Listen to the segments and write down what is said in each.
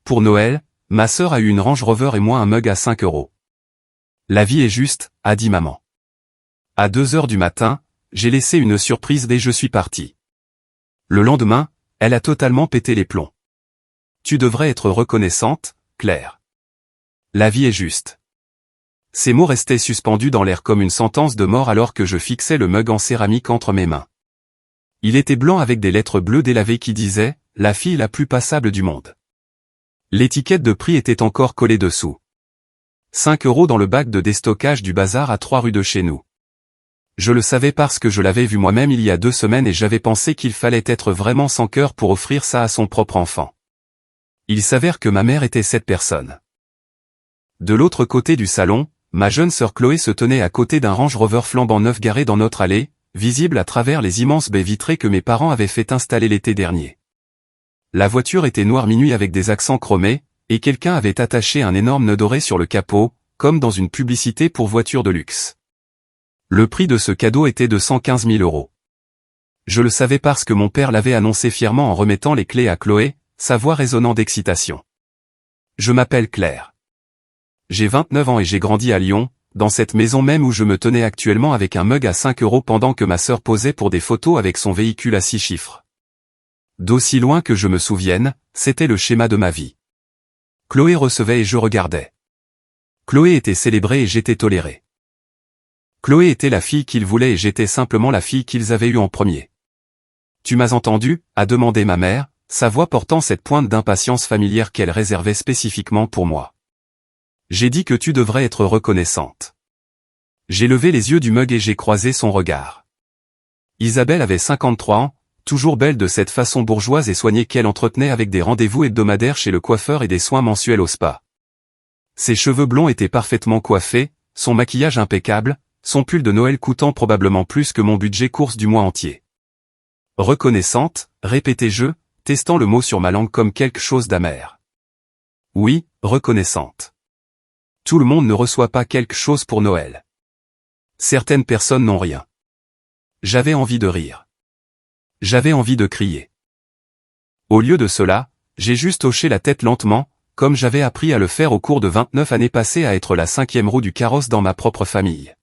pour Noël, ma sœur a eu une Range Rover et moi un mug à 5 €. La vie est juste, a dit maman. À 2 heures du matin, j'ai laissé une surprise et je suis parti. Le lendemain, elle a totalement pété les plombs. Tu devrais être reconnaissante, Claire. La vie est juste. Ces mots restaient suspendus dans l'air comme une sentence de mort alors que je fixais le mug en céramique entre mes mains. Il était blanc avec des lettres bleues délavées qui disaient « La fille la plus passable du monde ». L'étiquette de prix était encore collée dessous. 5 € dans le bac de déstockage du bazar à 3 rue de chez nous. Je le savais parce que je l'avais vu moi-même il y a 2 semaines et j'avais pensé qu'il fallait être vraiment sans cœur pour offrir ça à son propre enfant. Il s'avère que ma mère était cette personne. De l'autre côté du salon, ma jeune sœur Chloé se tenait à côté d'un Range Rover flambant neuf garé dans notre allée, visible à travers les immenses baies vitrées que mes parents avaient fait installer l'été dernier. La voiture était noire minuit avec des accents chromés, et quelqu'un avait attaché un énorme nœud doré sur le capot, comme dans une publicité pour voiture de luxe. Le prix de ce cadeau était de 115 000 €. Je le savais parce que mon père l'avait annoncé fièrement en remettant les clés à Chloé, sa voix résonnant d'excitation. Je m'appelle Claire. J'ai 29 ans et j'ai grandi à Lyon, dans cette maison même où je me tenais actuellement avec un mug à 5 € pendant que ma sœur posait pour des photos avec son véhicule à 6 chiffres. D'aussi loin que je me souvienne, c'était le schéma de ma vie. Chloé recevait et je regardais. Chloé était célébrée et j'étais toléré. Chloé était la fille qu'ils voulaient et j'étais simplement la fille qu'ils avaient eue en premier. Tu m'as entendu, a demandé ma mère, sa voix portant cette pointe d'impatience familière qu'elle réservait spécifiquement pour moi. J'ai dit que tu devrais être reconnaissante. J'ai levé les yeux du mug et j'ai croisé son regard. Isabelle avait 53 ans, toujours belle de cette façon bourgeoise et soignée qu'elle entretenait avec des rendez-vous hebdomadaires chez le coiffeur et des soins mensuels au spa. Ses cheveux blonds étaient parfaitement coiffés, son maquillage impeccable, son pull de Noël coûtant probablement plus que mon budget course du mois entier. Reconnaissante, répétai-je, testant le mot sur ma langue comme quelque chose d'amer. Oui, reconnaissante. Tout le monde ne reçoit pas quelque chose pour Noël. Certaines personnes n'ont rien. J'avais envie de rire. J'avais envie de crier. Au lieu de cela, j'ai juste hoché la tête lentement, comme j'avais appris à le faire au cours de 29 années passées à être la 5e roue du carrosse dans ma propre famille.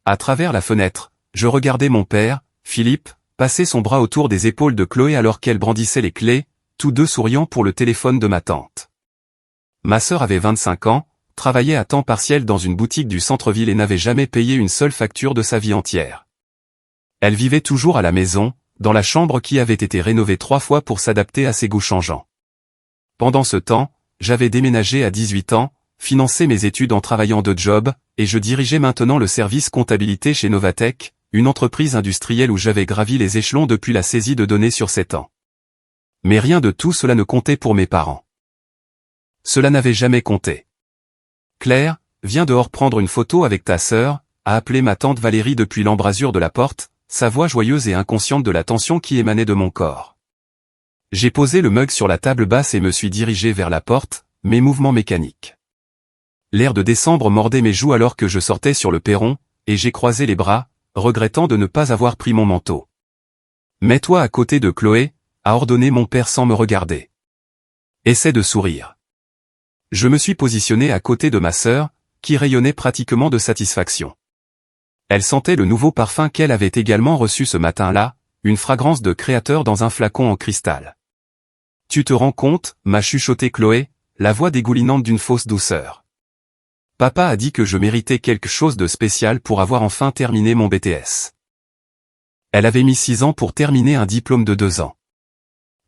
À travers la fenêtre, je regardais mon père, Philippe, passer son bras autour des épaules de Chloé alors qu'elle brandissait les clés, tous deux souriant pour le téléphone de ma tante. Ma sœur avait 25 ans, travaillait à temps partiel dans une boutique du centre-ville et n'avait jamais payé une seule facture de sa vie entière. Elle vivait toujours à la maison, dans la chambre qui avait été rénovée 3 fois pour s'adapter à ses goûts changeants. Pendant ce temps, j'avais déménagé à 18 ans, financé mes études en travaillant de job, et je dirigeais maintenant le service comptabilité chez Novatech, une entreprise industrielle où j'avais gravi les échelons depuis la saisie de données sur 7 ans. Mais rien de tout cela ne comptait pour mes parents. Cela n'avait jamais compté. Claire, viens dehors prendre une photo avec ta sœur, a appelé ma tante Valérie depuis l'embrasure de la porte, sa voix joyeuse et inconsciente de la tension qui émanait de mon corps. J'ai posé le mug sur la table basse et me suis dirigé vers la porte, mes mouvements mécaniques. L'air de décembre mordait mes joues alors que je sortais sur le perron, et j'ai croisé les bras, regrettant de ne pas avoir pris mon manteau. « Mets-toi à côté de Chloé », a ordonné mon père sans me regarder. « Essaie de sourire. » Je me suis positionné à côté de ma sœur, qui rayonnait pratiquement de satisfaction. Elle sentait le nouveau parfum qu'elle avait également reçu ce matin-là, une fragrance de créateur dans un flacon en cristal. « Tu te rends compte ?» m'a chuchoté Chloé, la voix dégoulinante d'une fausse douceur. Papa a dit que je méritais quelque chose de spécial pour avoir enfin terminé mon BTS. Elle avait mis 6 ans pour terminer un diplôme de 2 ans.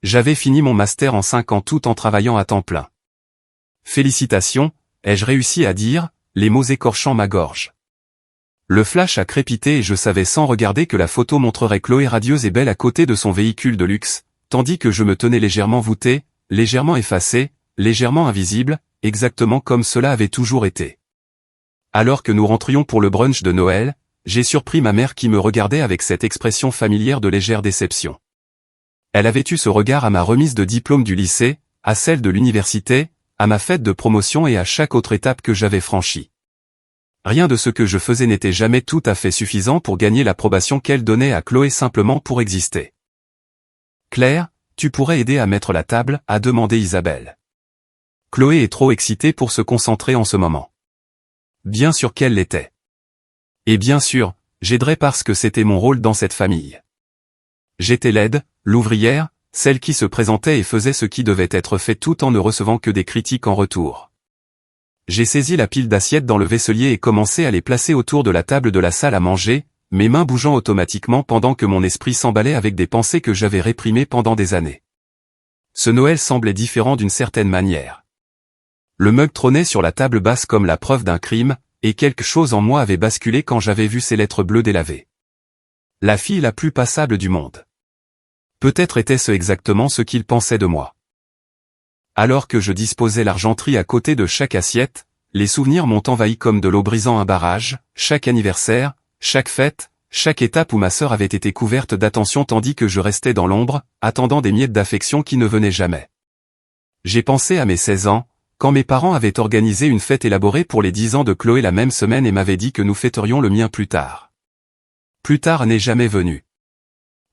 J'avais fini mon master en 5 ans tout en travaillant à temps plein. Félicitations, ai-je réussi à dire, les mots écorchant ma gorge. Le flash a crépité et je savais sans regarder que la photo montrerait Chloé radieuse et belle à côté de son véhicule de luxe, tandis que je me tenais légèrement voûté, légèrement effacé, légèrement invisible, exactement comme cela avait toujours été. Alors que nous rentrions pour le brunch de Noël, j'ai surpris ma mère qui me regardait avec cette expression familière de légère déception. Elle avait eu ce regard à ma remise de diplôme du lycée, à celle de l'université, à ma fête de promotion et à chaque autre étape que j'avais franchie. Rien de ce que je faisais n'était jamais tout à fait suffisant pour gagner l'approbation qu'elle donnait à Chloé simplement pour exister. « Claire, tu pourrais aider à mettre la table ?» a demandé Isabelle. Chloé est trop excitée pour se concentrer en ce moment. Bien sûr qu'elle l'était. Et bien sûr, j'aiderais parce que c'était mon rôle dans cette famille. J'étais l'aide, l'ouvrière, celle qui se présentait et faisait ce qui devait être fait tout en ne recevant que des critiques en retour. J'ai saisi la pile d'assiettes dans le vaisselier et commencé à les placer autour de la table de la salle à manger, mes mains bougeant automatiquement pendant que mon esprit s'emballait avec des pensées que j'avais réprimées pendant des années. Ce Noël semblait différent d'une certaine manière. Le mug trônait sur la table basse comme la preuve d'un crime, et quelque chose en moi avait basculé quand j'avais vu ces lettres bleues délavées. La fille la plus passable du monde. Peut-être était-ce exactement ce qu'il pensait de moi. Alors que je disposais l'argenterie à côté de chaque assiette, les souvenirs m'ont envahi comme de l'eau brisant un barrage, chaque anniversaire, chaque fête, chaque étape où ma sœur avait été couverte d'attention tandis que je restais dans l'ombre, attendant des miettes d'affection qui ne venaient jamais. J'ai pensé à mes 16 ans, quand mes parents avaient organisé une fête élaborée pour les 10 ans de Chloé la même semaine et m'avaient dit que nous fêterions le mien plus tard. Plus tard n'est jamais venu.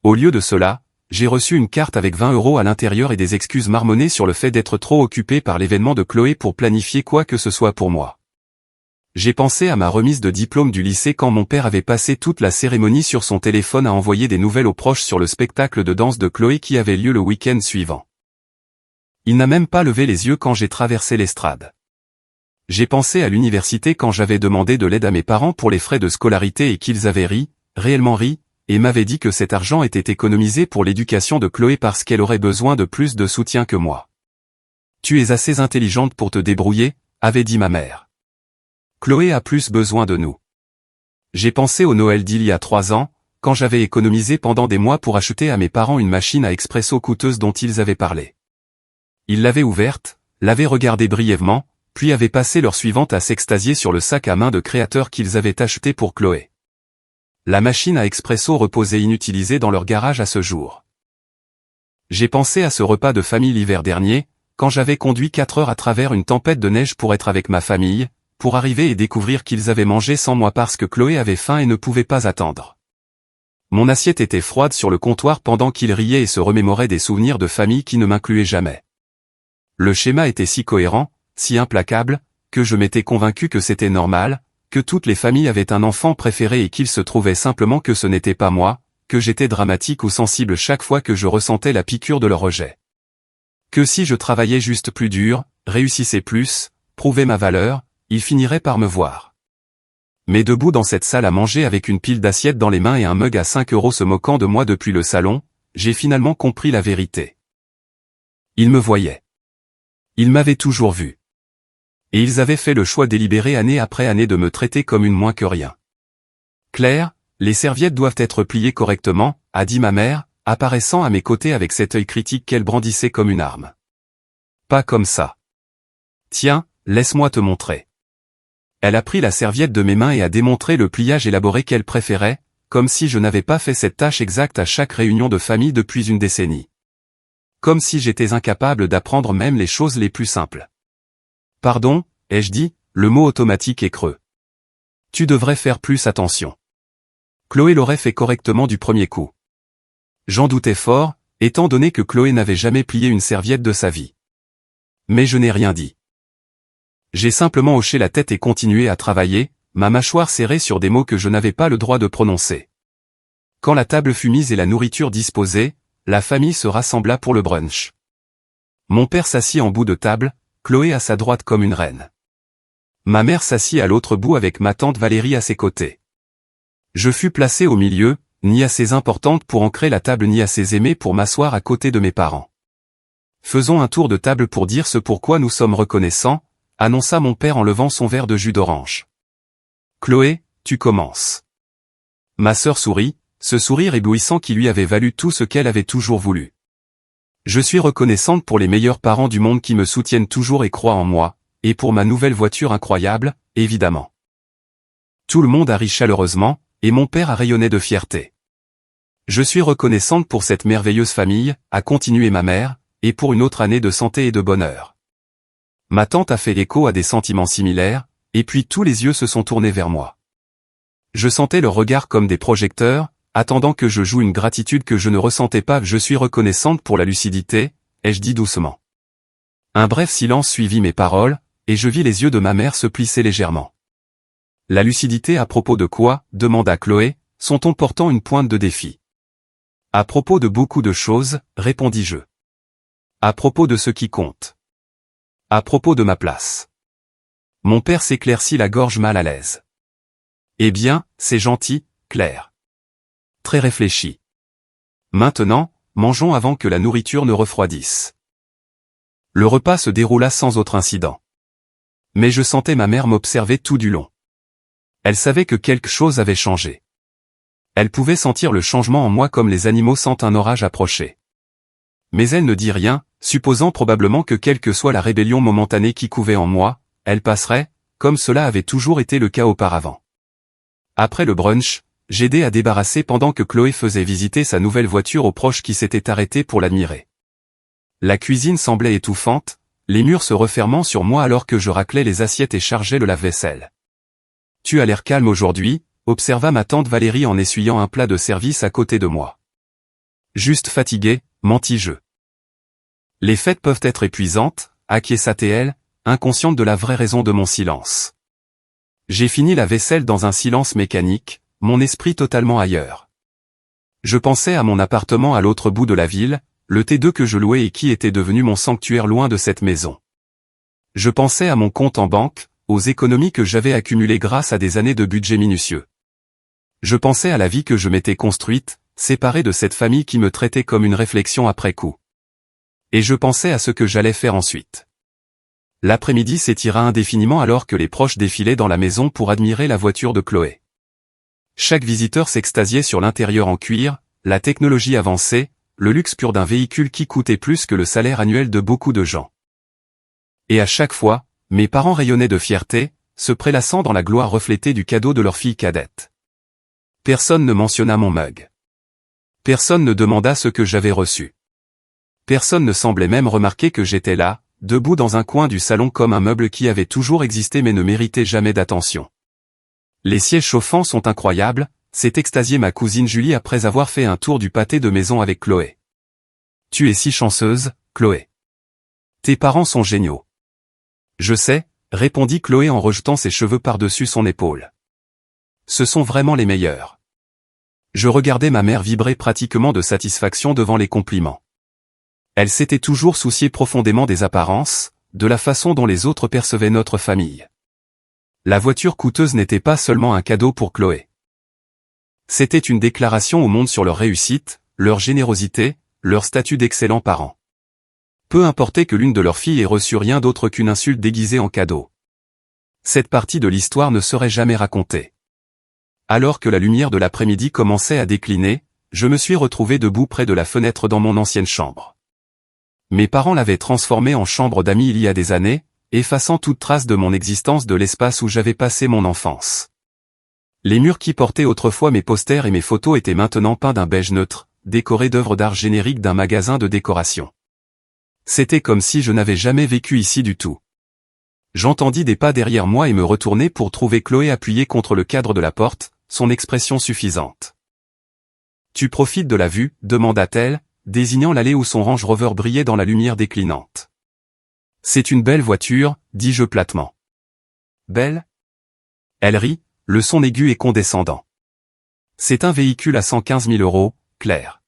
Au lieu de cela, j'ai reçu une carte avec 20 € à l'intérieur et des excuses marmonnées sur le fait d'être trop occupé par l'événement de Chloé pour planifier quoi que ce soit pour moi. J'ai pensé à ma remise de diplôme du lycée quand mon père avait passé toute la cérémonie sur son téléphone à envoyer des nouvelles aux proches sur le spectacle de danse de Chloé qui avait lieu le week-end suivant. Il n'a même pas levé les yeux quand j'ai traversé l'estrade. J'ai pensé à l'université quand j'avais demandé de l'aide à mes parents pour les frais de scolarité et qu'ils avaient ri, réellement ri, et m'avaient dit que cet argent était économisé pour l'éducation de Chloé parce qu'elle aurait besoin de plus de soutien que moi. Tu es assez intelligente pour te débrouiller, avait dit ma mère. Chloé a plus besoin de nous. J'ai pensé au Noël d'il y a 3 ans, quand j'avais économisé pendant des mois pour acheter à mes parents une machine à expresso coûteuse dont ils avaient parlé. Ils l'avaient ouverte, l'avaient regardée brièvement, puis avaient passé l'heure suivante à s'extasier sur le sac à main de créateur qu'ils avaient acheté pour Chloé. La machine à expresso reposait inutilisée dans leur garage à ce jour. J'ai pensé à ce repas de famille l'hiver dernier, quand j'avais conduit 4 heures à travers une tempête de neige pour être avec ma famille, pour arriver et découvrir qu'ils avaient mangé sans moi parce que Chloé avait faim et ne pouvait pas attendre. Mon assiette était froide sur le comptoir pendant qu'ils riaient et se remémoraient des souvenirs de famille qui ne m'incluaient jamais. Le schéma était si cohérent, si implacable, que je m'étais convaincu que c'était normal, que toutes les familles avaient un enfant préféré et qu'il se trouvait simplement que ce n'était pas moi, que j'étais dramatique ou sensible chaque fois que je ressentais la piqûre de leur rejet. Que si je travaillais juste plus dur, réussissais plus, prouvais ma valeur, ils finiraient par me voir. Mais debout dans cette salle à manger avec une pile d'assiettes dans les mains et un mug à 5 € se moquant de moi depuis le salon, j'ai finalement compris la vérité. Ils me voyaient. Ils m'avaient toujours vu. Et ils avaient fait le choix délibéré année après année de me traiter comme une moins que rien. Claire, les serviettes doivent être pliées correctement, a dit ma mère, apparaissant à mes côtés avec cet œil critique qu'elle brandissait comme une arme. Pas comme ça. Tiens, laisse-moi te montrer. Elle a pris la serviette de mes mains et a démontré le pliage élaboré qu'elle préférait, comme si je n'avais pas fait cette tâche exacte à chaque réunion de famille depuis une décennie. Comme si j'étais incapable d'apprendre même les choses les plus simples. Pardon, ai-je dit, le mot automatique est creux. Tu devrais faire plus attention. Chloé l'aurait fait correctement du premier coup. J'en doutais fort, étant donné que Chloé n'avait jamais plié une serviette de sa vie. Mais je n'ai rien dit. J'ai simplement hoché la tête et continué à travailler, ma mâchoire serrée sur des mots que je n'avais pas le droit de prononcer. Quand la table fut mise et la nourriture disposée, la famille se rassembla pour le brunch. Mon père s'assit en bout de table, Chloé à sa droite comme une reine. Ma mère s'assit à l'autre bout avec ma tante Valérie à ses côtés. Je fus placé au milieu, ni assez importante pour ancrer la table ni assez aimée pour m'asseoir à côté de mes parents. Faisons un tour de table pour dire ce pourquoi nous sommes reconnaissants, annonça mon père en levant son verre de jus d'orange. Chloé, tu commences. Ma sœur sourit, ce sourire éblouissant qui lui avait valu tout ce qu'elle avait toujours voulu. Je suis reconnaissante pour les meilleurs parents du monde qui me soutiennent toujours et croient en moi, et pour ma nouvelle voiture incroyable, évidemment. Tout le monde a ri chaleureusement, et mon père a rayonné de fierté. Je suis reconnaissante pour cette merveilleuse famille, a continué ma mère, et pour une autre année de santé et de bonheur. Ma tante a fait écho à des sentiments similaires, et puis tous les yeux se sont tournés vers moi. Je sentais leur regard comme des projecteurs, attendant que je joue une gratitude que je ne ressentais pas. Je suis reconnaissante pour la lucidité, ai-je dit doucement. Un bref silence suivit mes paroles, et je vis les yeux de ma mère se plisser légèrement. La lucidité à propos de quoi, demanda Chloé, son ton portant une pointe de défi. À propos de beaucoup de choses, répondis-je. À propos de ce qui compte. À propos de ma place. Mon père s'éclaircit la gorge mal à l'aise. Eh bien, c'est gentil, Claire. Très réfléchi. Maintenant, mangeons avant que la nourriture ne refroidisse. Le repas se déroula sans autre incident. Mais je sentais ma mère m'observer tout du long. Elle savait que quelque chose avait changé. Elle pouvait sentir le changement en moi comme les animaux sentent un orage approcher. Mais elle ne dit rien, supposant probablement que quelle que soit la rébellion momentanée qui couvait en moi, elle passerait, comme cela avait toujours été le cas auparavant. Après le brunch, j'aidai à débarrasser pendant que Chloé faisait visiter sa nouvelle voiture aux proches qui s'étaient arrêtés pour l'admirer. La cuisine semblait étouffante, les murs se refermant sur moi alors que je raclais les assiettes et chargeais le lave-vaisselle. « Tu as l'air calme aujourd'hui », observa ma tante Valérie en essuyant un plat de service à côté de moi. « Juste fatiguée, mentis-je. Les fêtes peuvent être épuisantes, acquiesça-t-elle, inconsciente de la vraie raison de mon silence. J'ai fini la vaisselle dans un silence mécanique, mon esprit totalement ailleurs. Je pensais à mon appartement à l'autre bout de la ville, le T2 que je louais et qui était devenu mon sanctuaire loin de cette maison. Je pensais à mon compte en banque, aux économies que j'avais accumulées grâce à des années de budget minutieux. Je pensais à la vie que je m'étais construite, séparée de cette famille qui me traitait comme une réflexion après coup. Et je pensais à ce que j'allais faire ensuite. L'après-midi s'étira indéfiniment alors que les proches défilaient dans la maison pour admirer la voiture de Chloé. Chaque visiteur s'extasiait sur l'intérieur en cuir, la technologie avancée, le luxe pur d'un véhicule qui coûtait plus que le salaire annuel de beaucoup de gens. Et à chaque fois, mes parents rayonnaient de fierté, se prélassant dans la gloire reflétée du cadeau de leur fille cadette. Personne ne mentionna mon mug. Personne ne demanda ce que j'avais reçu. Personne ne semblait même remarquer que j'étais là, debout dans un coin du salon comme un meuble qui avait toujours existé mais ne méritait jamais d'attention. Les sièges chauffants sont incroyables, s'est extasiée ma cousine Julie après avoir fait un tour du pâté de maison avec Chloé. Tu es si chanceuse, Chloé. Tes parents sont géniaux. Je sais, répondit Chloé en rejetant ses cheveux par-dessus son épaule. Ce sont vraiment les meilleurs. Je regardais ma mère vibrer pratiquement de satisfaction devant les compliments. Elle s'était toujours souciée profondément des apparences, de la façon dont les autres percevaient notre famille. La voiture coûteuse n'était pas seulement un cadeau pour Chloé. C'était une déclaration au monde sur leur réussite, leur générosité, leur statut d'excellents parents. Peu importait que l'une de leurs filles ait reçu rien d'autre qu'une insulte déguisée en cadeau. Cette partie de l'histoire ne serait jamais racontée. Alors que la lumière de l'après-midi commençait à décliner, je me suis retrouvé debout près de la fenêtre dans mon ancienne chambre. Mes parents l'avaient transformée en chambre d'amis il y a des années, effaçant toute trace de mon existence de l'espace où j'avais passé mon enfance. Les murs qui portaient autrefois mes posters et mes photos étaient maintenant peints d'un beige neutre, décorés d'œuvres d'art génériques d'un magasin de décoration. C'était comme si je n'avais jamais vécu ici du tout. J'entendis des pas derrière moi et me retournai pour trouver Chloé appuyée contre le cadre de la porte, son expression suffisante. « Tu profites de la vue ?» demanda-t-elle, désignant l'allée où son Range Rover brillait dans la lumière déclinante. « C'est une belle voiture, dis-je platement. »« Belle ?» Elle rit, le son aigu et condescendant. « C'est un véhicule à 115 000 €, Claire. »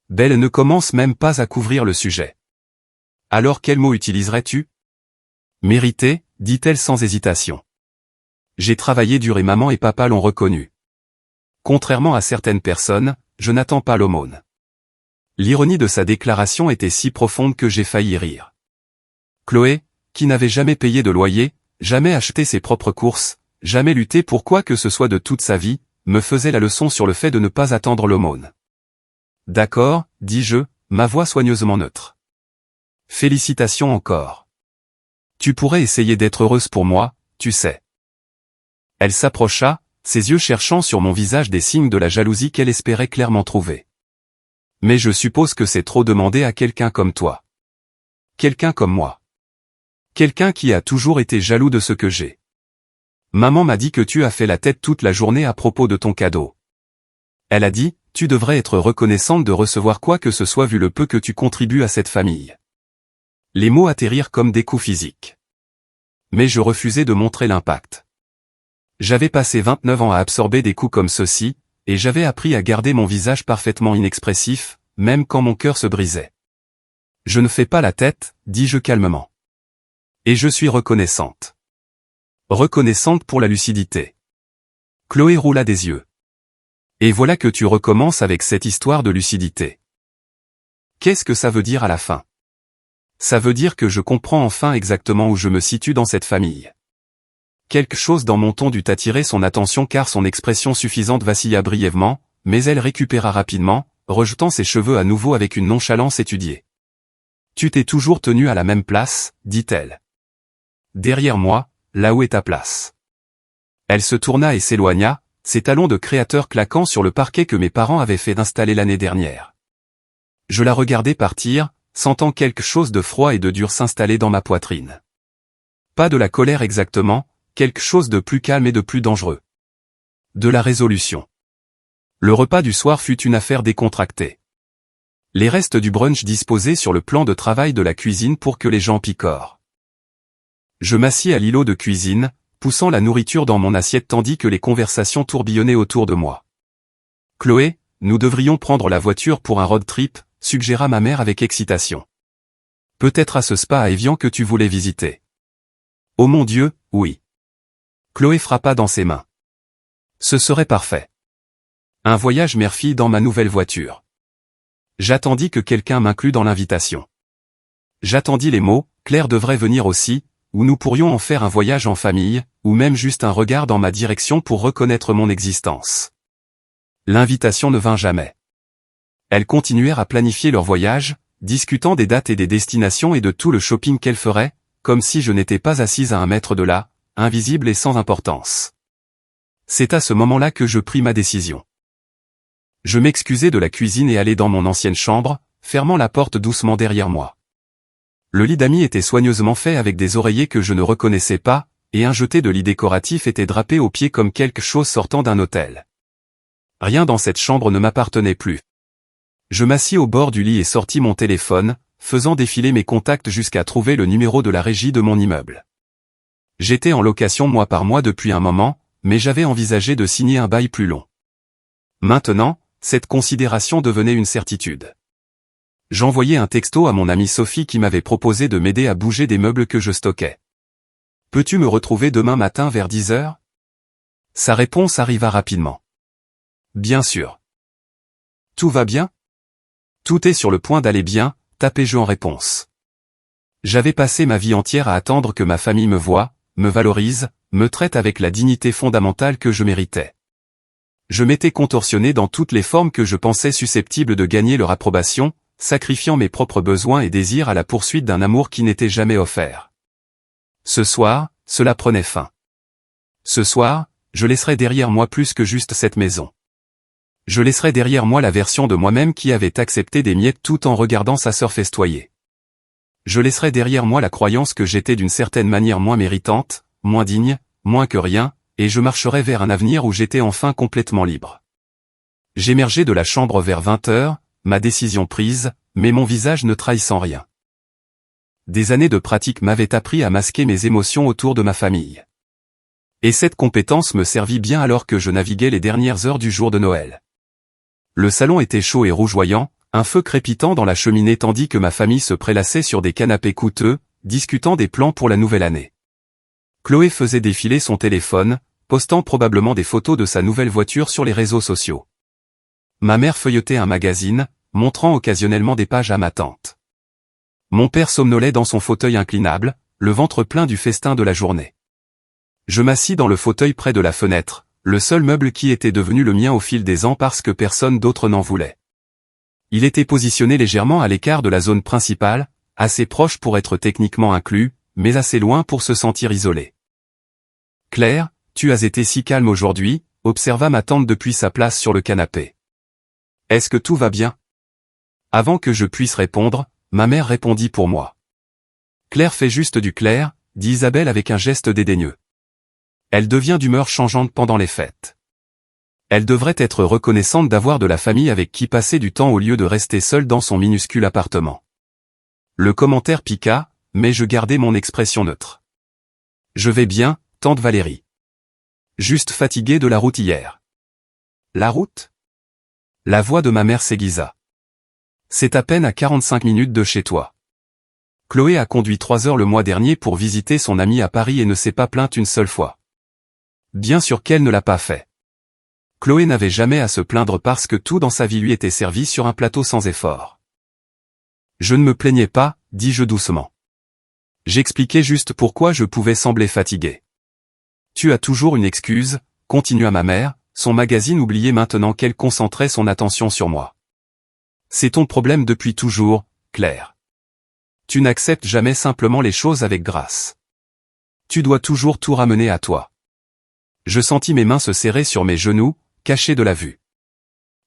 Belle ne commence même pas à couvrir le sujet. « Alors quel mot utiliserais-tu ?»« Mérité », dit-elle sans hésitation. J'ai travaillé dur et maman et papa l'ont reconnu. Contrairement à certaines personnes, je n'attends pas l'aumône. L'ironie de sa déclaration était si profonde que j'ai failli rire. Chloé, qui n'avait jamais payé de loyer, jamais acheté ses propres courses, jamais lutté pour quoi que ce soit de toute sa vie, me faisait la leçon sur le fait de ne pas attendre l'aumône. D'accord, dis-je, ma voix soigneusement neutre. Félicitations encore. Tu pourrais essayer d'être heureuse pour moi, tu sais. Elle s'approcha, ses yeux cherchant sur mon visage des signes de la jalousie qu'elle espérait clairement trouver. Mais je suppose que c'est trop demander à quelqu'un comme toi. Quelqu'un comme moi. Quelqu'un qui a toujours été jaloux de ce que j'ai. Maman m'a dit que tu as fait la tête toute la journée à propos de ton cadeau. Elle a dit, tu devrais être reconnaissante de recevoir quoi que ce soit vu le peu que tu contribues à cette famille. Les mots atterrirent comme des coups physiques. Mais je refusais de montrer l'impact. J'avais passé 29 ans à absorber des coups comme ceux-ci, et j'avais appris à garder mon visage parfaitement inexpressif, même quand mon cœur se brisait. Je ne fais pas la tête, dis-je calmement. Et je suis reconnaissante. Reconnaissante pour la lucidité. Chloé roula des yeux. Et voilà que tu recommences avec cette histoire de lucidité. Qu'est-ce que ça veut dire à la fin? Ça veut dire que je comprends enfin exactement où je me situe dans cette famille. Quelque chose dans mon ton dut attirer son attention car son expression suffisante vacilla brièvement, mais elle récupéra rapidement, rejetant ses cheveux à nouveau avec une nonchalance étudiée. Tu t'es toujours tenu à la même place, dit-elle. Derrière moi, là où est ta place. Elle se tourna et s'éloigna, ses talons de créateur claquant sur le parquet que mes parents avaient fait d'installer l'année dernière. Je la regardais partir, sentant quelque chose de froid et de dur s'installer dans ma poitrine. Pas de la colère exactement, quelque chose de plus calme et de plus dangereux. De la résolution. Le repas du soir fut une affaire décontractée. Les restes du brunch disposés sur le plan de travail de la cuisine pour que les gens picorent. Je m'assis à l'îlot de cuisine, poussant la nourriture dans mon assiette tandis que les conversations tourbillonnaient autour de moi. Chloé, nous devrions prendre la voiture pour un road trip, suggéra ma mère avec excitation. Peut-être à ce spa à Évian que tu voulais visiter. Oh mon Dieu, oui. Chloé frappa dans ses mains. Ce serait parfait. Un voyage mère-fille dans ma nouvelle voiture. J'attendis que quelqu'un m'inclût dans l'invitation. J'attendis les mots, Claire devrait venir aussi, ou nous pourrions en faire un voyage en famille, ou même juste un regard dans ma direction pour reconnaître mon existence. L'invitation ne vint jamais. Elles continuèrent à planifier leur voyage, discutant des dates et des destinations et de tout le shopping qu'elles feraient, comme si je n'étais pas assise à un mètre de là, invisible et sans importance. C'est à ce moment-là que je pris ma décision. Je m'excusai de la cuisine et allai dans mon ancienne chambre, fermant la porte doucement derrière moi. Le lit d'amis était soigneusement fait avec des oreillers que je ne reconnaissais pas, et un jeté de lit décoratif était drapé aux pieds comme quelque chose sortant d'un hôtel. Rien dans cette chambre ne m'appartenait plus. Je m'assis au bord du lit et sortis mon téléphone, faisant défiler mes contacts jusqu'à trouver le numéro de la régie de mon immeuble. J'étais en location mois par mois depuis un moment, mais j'avais envisagé de signer un bail plus long. Maintenant, cette considération devenait une certitude. J'envoyai un texto à mon amie Sophie qui m'avait proposé de m'aider à bouger des meubles que je stockais. « Peux-tu me retrouver demain matin vers 10 h? Sa réponse arriva rapidement. « Bien sûr. »« Tout va bien ? » ?»« Tout est sur le point d'aller bien, » tapai-je en réponse. J'avais passé ma vie entière à attendre que ma famille me voie, me valorise, me traite avec la dignité fondamentale que je méritais. Je m'étais contorsionné dans toutes les formes que je pensais susceptibles de gagner leur approbation, sacrifiant mes propres besoins et désirs à la poursuite d'un amour qui n'était jamais offert. Ce soir, cela prenait fin. Ce soir, je laisserai derrière moi plus que juste cette maison. Je laisserai derrière moi la version de moi-même qui avait accepté des miettes tout en regardant sa sœur festoyer. Je laisserai derrière moi la croyance que j'étais d'une certaine manière moins méritante, moins digne, moins que rien, et je marcherai vers un avenir où j'étais enfin complètement libre. J'émergeai de la chambre vers 20 h, ma décision prise, mais mon visage ne trahissant rien. Des années de pratique m'avaient appris à masquer mes émotions autour de ma famille. Et cette compétence me servit bien alors que je naviguais les dernières heures du jour de Noël. Le salon était chaud et rougeoyant, un feu crépitant dans la cheminée tandis que ma famille se prélassait sur des canapés coûteux, discutant des plans pour la nouvelle année. Chloé faisait défiler son téléphone, postant probablement des photos de sa nouvelle voiture sur les réseaux sociaux. Ma mère feuilletait un magazine, montrant occasionnellement des pages à ma tante. Mon père somnolait dans son fauteuil inclinable, le ventre plein du festin de la journée. Je m'assis dans le fauteuil près de la fenêtre, le seul meuble qui était devenu le mien au fil des ans parce que personne d'autre n'en voulait. Il était positionné légèrement à l'écart de la zone principale, assez proche pour être techniquement inclus, mais assez loin pour se sentir isolé. « Claire, tu as été si calme aujourd'hui », observa ma tante depuis sa place sur le canapé. « Est-ce que tout va bien ?» Avant que je puisse répondre, ma mère répondit pour moi. « Claire fait juste du clair », dit Isabelle avec un geste dédaigneux. Elle devient d'humeur changeante pendant les fêtes. Elle devrait être reconnaissante d'avoir de la famille avec qui passer du temps au lieu de rester seule dans son minuscule appartement. Le commentaire piqua, mais je gardai mon expression neutre. Je vais bien, tante Valérie. Juste fatigué de la route hier. La route? La voix de ma mère s'aiguisa. C'est à peine à 45 minutes de chez toi. Chloé a conduit 3 heures le mois dernier pour visiter son amie à Paris et ne s'est pas plainte une seule fois. Bien sûr qu'elle ne l'a pas fait. Chloé n'avait jamais à se plaindre parce que tout dans sa vie lui était servi sur un plateau sans effort. Je ne me plaignais pas, dis-je doucement. J'expliquais juste pourquoi je pouvais sembler fatigué. Tu as toujours une excuse, continua ma mère, son magazine oubliait maintenant qu'elle concentrait son attention sur moi. C'est ton problème depuis toujours, Claire. Tu n'acceptes jamais simplement les choses avec grâce. Tu dois toujours tout ramener à toi. Je sentis mes mains se serrer sur mes genoux, cachés de la vue.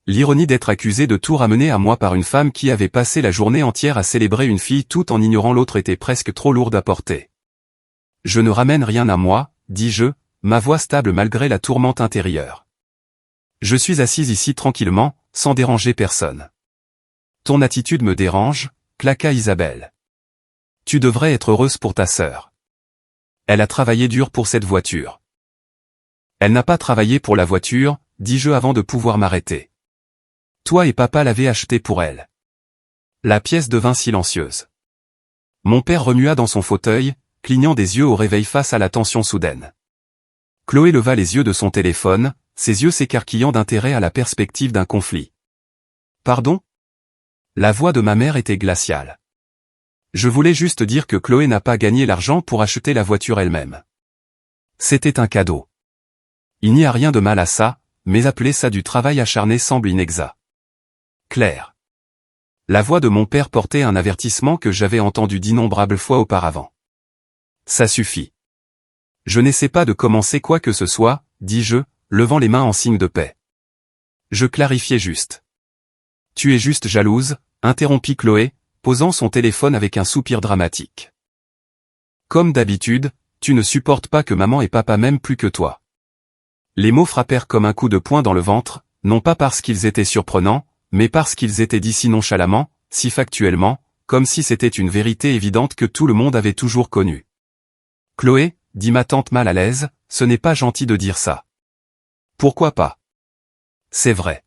L'ironie d'être accusé de tout ramener à moi par une femme qui avait passé la journée entière à célébrer une fille tout en ignorant l'autre était presque trop lourde à porter. Je ne ramène rien à moi, dis-je, ma voix stable malgré la tourmente intérieure. Je suis assise ici tranquillement, sans déranger personne. Ton attitude me dérange, claqua Isabelle. Tu devrais être heureuse pour ta sœur. Elle a travaillé dur pour cette voiture. Elle n'a pas travaillé pour la voiture, dis-je avant de pouvoir m'arrêter. Toi et papa l'avez achetée pour elle. La pièce devint silencieuse. Mon père remua dans son fauteuil, clignant des yeux au réveil face à la tension soudaine. Chloé leva les yeux de son téléphone, ses yeux s'écarquillant d'intérêt à la perspective d'un conflit. Pardon? La voix de ma mère était glaciale. Je voulais juste dire que Chloé n'a pas gagné l'argent pour acheter la voiture elle-même. C'était un cadeau. Il n'y a rien de mal à ça, mais appeler ça du travail acharné semble inexact. Claire. La voix de mon père portait un avertissement que j'avais entendu d'innombrables fois auparavant. Ça suffit. Je n'essaie pas de commencer quoi que ce soit, dis-je, levant les mains en signe de paix. Je clarifiais juste. Tu es juste jalouse, interrompit Chloé, posant son téléphone avec un soupir dramatique. Comme d'habitude, tu ne supportes pas que maman et papa m'aiment plus que toi. Les mots frappèrent comme un coup de poing dans le ventre, non pas parce qu'ils étaient surprenants, mais parce qu'ils étaient dits si nonchalamment, si factuellement, comme si c'était une vérité évidente que tout le monde avait toujours connue. Chloé, dit ma tante mal à l'aise, ce n'est pas gentil de dire ça. Pourquoi pas? C'est vrai.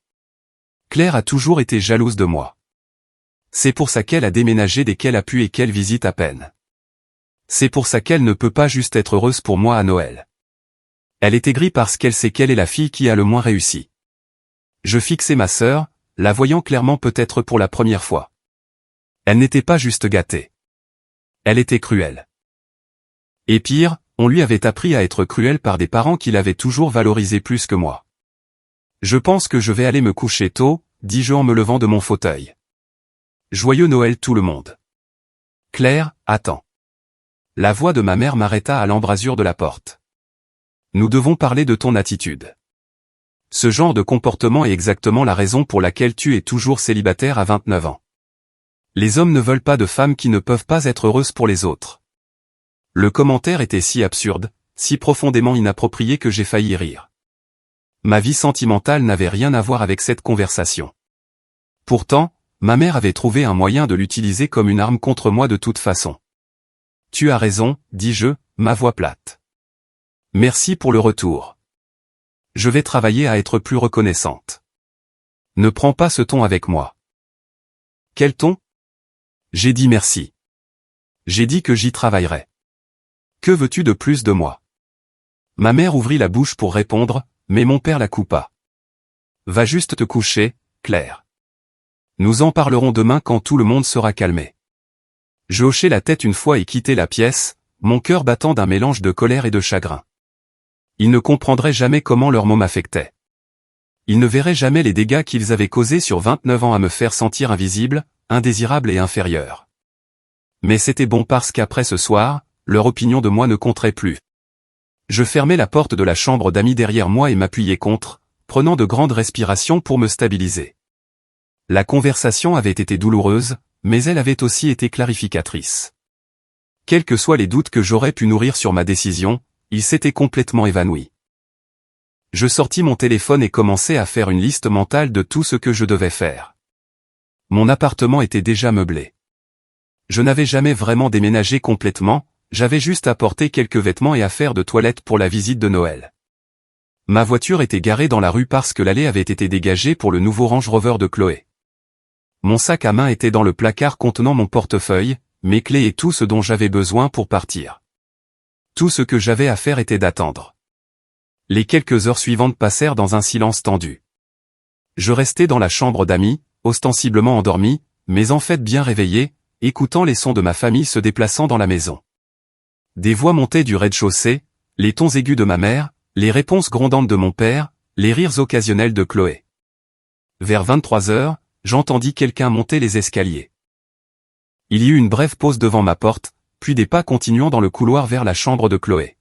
Claire a toujours été jalouse de moi. C'est pour ça qu'elle a déménagé dès qu'elle a pu et qu'elle visite à peine. C'est pour ça qu'elle ne peut pas juste être heureuse pour moi à Noël. Elle est aigrie parce qu'elle sait qu'elle est la fille qui a le moins réussi. Je fixai ma sœur, la voyant clairement peut-être pour la première fois. Elle n'était pas juste gâtée. Elle était cruelle. Et pire, on lui avait appris à être cruel par des parents qui l'avaient toujours valorisé plus que moi. Je pense que je vais aller me coucher tôt, dis-je en me levant de mon fauteuil. Joyeux Noël tout le monde. Claire, attends. La voix de ma mère m'arrêta à l'embrasure de la porte. Nous devons parler de ton attitude. Ce genre de comportement est exactement la raison pour laquelle tu es toujours célibataire à 29 ans. Les hommes ne veulent pas de femmes qui ne peuvent pas être heureuses pour les autres. Le commentaire était si absurde, si profondément inapproprié que j'ai failli rire. Ma vie sentimentale n'avait rien à voir avec cette conversation. Pourtant, ma mère avait trouvé un moyen de l'utiliser comme une arme contre moi de toute façon. Tu as raison, dis-je, ma voix plate. Merci pour le retour. Je vais travailler à être plus reconnaissante. Ne prends pas ce ton avec moi. Quel ton? J'ai dit merci. J'ai dit que j'y travaillerai. Que veux-tu de plus de moi? Ma mère ouvrit la bouche pour répondre, mais mon père la coupa. Va juste te coucher, Claire. Nous en parlerons demain quand tout le monde sera calmé. Je hochai la tête une fois et quittai la pièce, mon cœur battant d'un mélange de colère et de chagrin. Ils ne comprendraient jamais comment leurs mots m'affectaient. Ils ne verraient jamais les dégâts qu'ils avaient causés sur 29 ans à me faire sentir invisible, indésirable et inférieur. Mais c'était bon parce qu'après ce soir, leur opinion de moi ne compterait plus. Je fermai la porte de la chambre d'amis derrière moi et m'appuyai contre, prenant de grandes respirations pour me stabiliser. La conversation avait été douloureuse, mais elle avait aussi été clarificatrice. Quels que soient les doutes que j'aurais pu nourrir sur ma décision, ils s'étaient complètement évanouis. Je sortis mon téléphone et commençai à faire une liste mentale de tout ce que je devais faire. Mon appartement était déjà meublé. Je n'avais jamais vraiment déménagé complètement, j'avais juste apporté quelques vêtements et affaires de toilette pour la visite de Noël. Ma voiture était garée dans la rue parce que l'allée avait été dégagée pour le nouveau Range Rover de Chloé. Mon sac à main était dans le placard contenant mon portefeuille, mes clés et tout ce dont j'avais besoin pour partir. Tout ce que j'avais à faire était d'attendre. Les quelques heures suivantes passèrent dans un silence tendu. Je restais dans la chambre d'amis, ostensiblement endormi, mais en fait bien réveillé, écoutant les sons de ma famille se déplaçant dans la maison. Des voix montaient du rez-de-chaussée, les tons aigus de ma mère, les réponses grondantes de mon père, les rires occasionnels de Chloé. Vers 23 heures, j'entendis quelqu'un monter les escaliers. Il y eut une brève pause devant ma porte, puis des pas continuant dans le couloir vers la chambre de Chloé.